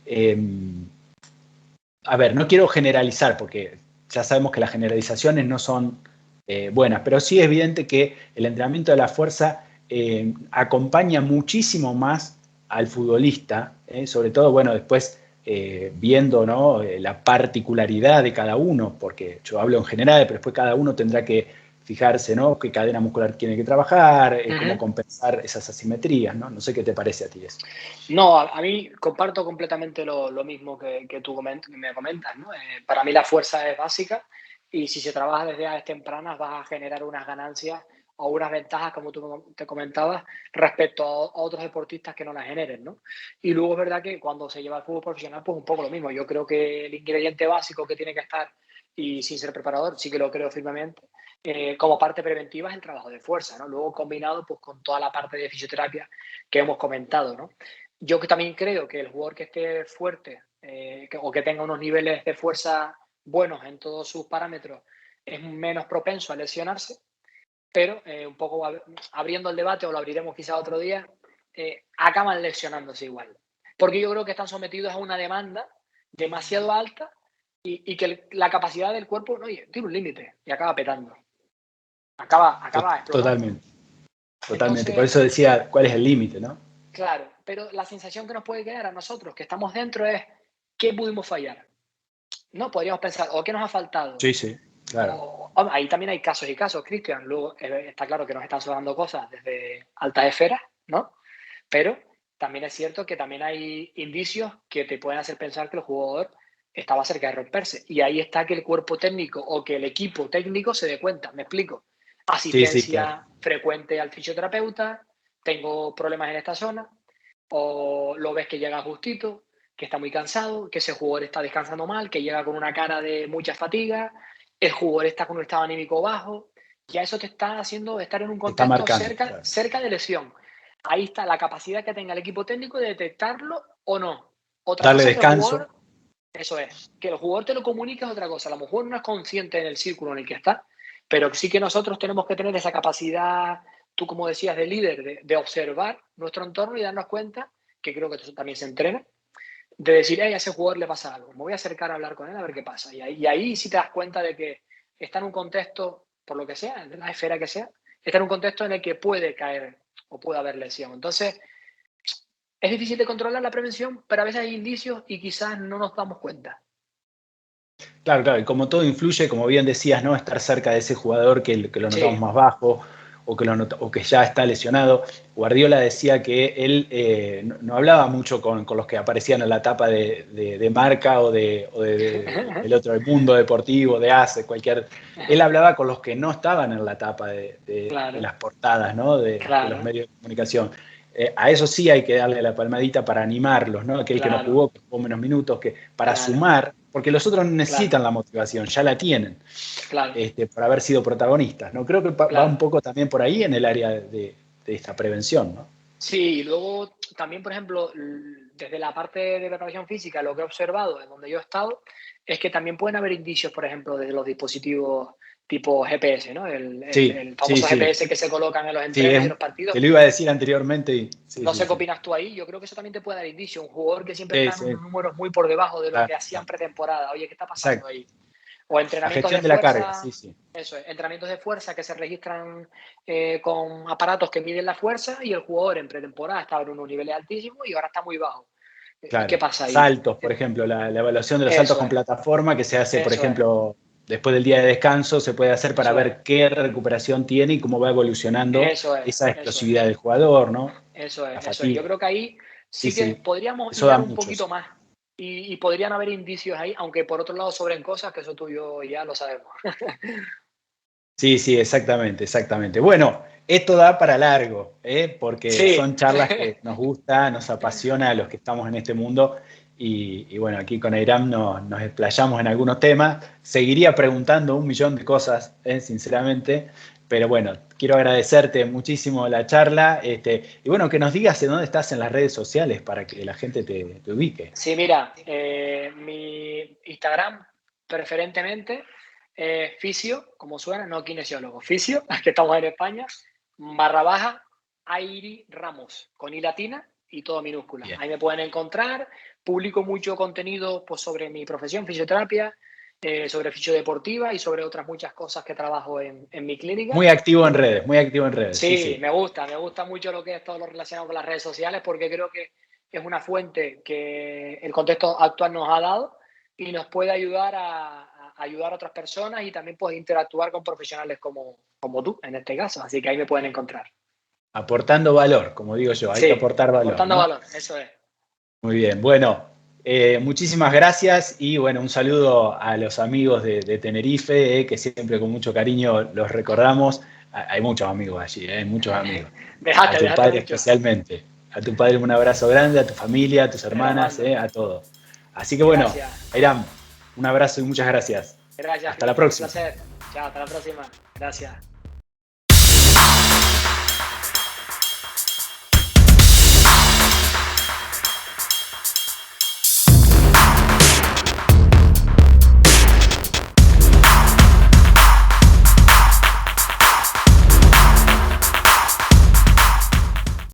Eh, a ver, no quiero generalizar porque ya sabemos que las generalizaciones no son buenas, pero sí es evidente que el entrenamiento de la fuerza acompaña muchísimo más al futbolista, sobre todo, bueno, después viendo, ¿no? La particularidad de cada uno, porque yo hablo en general, pero después cada uno tendrá que fijarse, ¿no? Qué cadena muscular tiene que trabajar, cómo Ujú. compensar esas asimetrías, ¿no? No sé qué te parece a ti eso. No, a mí comparto completamente lo mismo que tú me comentas, ¿no? Para mí la fuerza es básica y si se trabaja desde edades tempranas vas a generar unas ganancias o unas ventajas, como tú te comentabas, respecto a otros deportistas que no las generen, ¿no? Y luego es verdad que cuando se lleva al fútbol profesional, pues un poco lo mismo. Yo creo que el ingrediente básico que tiene que estar, y sin ser preparador, sí que lo creo firmemente, como parte preventiva es el trabajo de fuerza, ¿no? Luego combinado pues con toda la parte de fisioterapia que hemos comentado, ¿no? Yo que también creo que el jugador que esté fuerte o que tenga unos niveles de fuerza buenos en todos sus parámetros es menos propenso a lesionarse, pero un poco abriendo el debate, o lo abriremos quizá otro día, acaban lesionándose igual. Porque yo creo que están sometidos a una demanda demasiado alta y que la capacidad del cuerpo no, tiene un límite y acaba petando, acaba explotando. Totalmente, totalmente. Por Entonces, eso decía, ¿cuál es el límite, no? claro, pero la sensación que nos puede quedar a nosotros que estamos dentro es ¿qué pudimos fallar? No, podríamos pensar, ¿o qué nos ha faltado? Sí, sí, claro. Ahí también hay casos y casos, Cristian. Luego está claro que nos están sonando cosas desde altas esferas, ¿no? Pero también es cierto que también hay indicios que te pueden hacer pensar que el jugador estaba cerca de romperse. Y ahí está que el cuerpo técnico o que el equipo técnico se dé cuenta. Me explico. Sí, sí, claro. Asistencia frecuente al fisioterapeuta, tengo problemas en esta zona, o lo ves que llega justito, que está muy cansado, que ese jugador está descansando mal, que llega con una cara de mucha fatiga, el jugador está con un estado anímico bajo, ya eso te está haciendo estar en un Está contexto marcando, claro. cerca de lesión. Ahí está la capacidad que tenga el equipo técnico de detectarlo o no. Otra Darle cosa es que el descanso. jugador, eso es, que el jugador te lo comunique es otra cosa. A lo mejor no es consciente en el círculo en el que está, pero sí que nosotros tenemos que tener esa capacidad, tú como decías, de líder, de observar nuestro entorno y darnos cuenta, que creo que eso también se entrena, de decir, hey, a ese jugador le pasa algo, me voy a acercar a hablar con él a ver qué pasa. Y ahí sí te das cuenta de que está en un contexto, por lo que sea, en la esfera que sea, está en un contexto en el que puede caer o puede haber lesión. Entonces, es difícil de controlar la prevención, pero a veces hay indicios y quizás no nos damos cuenta. Claro, claro, y como todo influye, como bien decías, ¿no? Estar cerca de ese jugador que lo notamos Sí, más bajo, o que ya está lesionado. Guardiola decía que él no hablaba mucho con los que aparecían en la tapa de Marca o del otro, del Mundo Deportivo, de ACE, cualquier. Él hablaba con los que no estaban en la tapa de Claro, las portadas, ¿no? de los claro, medios de comunicación. A eso sí hay que darle la palmadita para animarlos, ¿no? Aquel que no claro, jugó, que jugó menos minutos, que para claro, sumar, porque los otros no claro, necesitan la motivación, ya la tienen, claro, por haber sido protagonistas, ¿no? Creo que va un claro. poco también por ahí en el área de esta prevención, ¿no? Sí, y luego también, por ejemplo, desde la parte de preparación física, lo que he observado en donde yo he estado es que también pueden haber indicios, por ejemplo, desde los dispositivos tipo GPS, ¿no? Sí, El sí, famoso sí. GPS que se colocan en los Sí, entrenos y los partidos. te lo iba a decir anteriormente y sí, No sí, sé qué sí. opinas tú ahí. Yo creo que eso también te puede dar indicio. Un jugador que siempre Sí, está en sí, unos números muy por debajo de lo claro, que hacían claro. pretemporada. Oye, ¿qué está pasando Exacto. ahí? O La entrenamientos gestión de de la carga, fuerza, sí, sí. eso es, entrenamientos de fuerza que se registran con aparatos que miden la fuerza y el jugador en pretemporada estaba en unos niveles altísimos y ahora está muy bajo. ¿Y qué Claro. pasa ahí? Saltos, por ejemplo, la evaluación de los saltos Eso con es, plataforma que se hace, por eso es, ejemplo, después del día de descanso, se puede hacer para eso es, ver qué recuperación tiene y cómo va evolucionando eso es, esa eso es, explosividad del jugador, ¿no? eso La es, eso es. Yo fatiga. creo que ahí Sí, sí que sí. podríamos Eso da hilar un poquito muchos. más y podrían haber indicios ahí, aunque por otro lado sobren cosas que eso tú y yo ya lo sabemos. Sí, sí, exactamente, exactamente. Bueno, esto da para largo, porque Sí, son charlas que nos gusta, nos apasiona a los que estamos en este mundo y bueno, aquí con Airam nos explayamos en algunos temas. Seguiría preguntando un millón de cosas, sinceramente, pero bueno, quiero agradecerte muchísimo la charla y bueno, que nos digas en dónde estás en las redes sociales para que la gente te ubique. sí, mira, mi Instagram preferentemente fisio, como suena, no kinesiólogo, fisio, que estamos en España, barra baja, Airi Ramos, con I latina y todo minúscula. Bien. Ahí me pueden encontrar, publico mucho contenido pues, sobre mi profesión, fisioterapia, sobre fisiodeportiva y sobre otras muchas cosas que trabajo en mi clínica. Muy activo en redes, muy activo en redes, sí, Sí, sí. me gusta mucho lo que es todo lo relacionado con las redes sociales porque creo que es una fuente que el contexto actual nos ha dado y nos puede ayudar a ayudar a otras personas y también puede interactuar con profesionales como tú, en este caso. Así que ahí me pueden encontrar. Aportando valor, como digo yo, hay que Sí, aportar valor, aportando ¿no? valor, eso es. Muy bien, bueno, muchísimas gracias y bueno, un saludo a los amigos de Tenerife, que siempre con mucho cariño los recordamos. Hay muchos amigos allí, hay muchos amigos. A tu Déjate padre mucho. especialmente. A tu padre un abrazo grande, a tu familia, a tus Te lo hermanas, mando. a todos. Así que bueno, Gracias. Airam, un abrazo y muchas gracias. Gracias, Hasta la Cristian. Un próxima. placer. Chao, hasta la próxima. Gracias.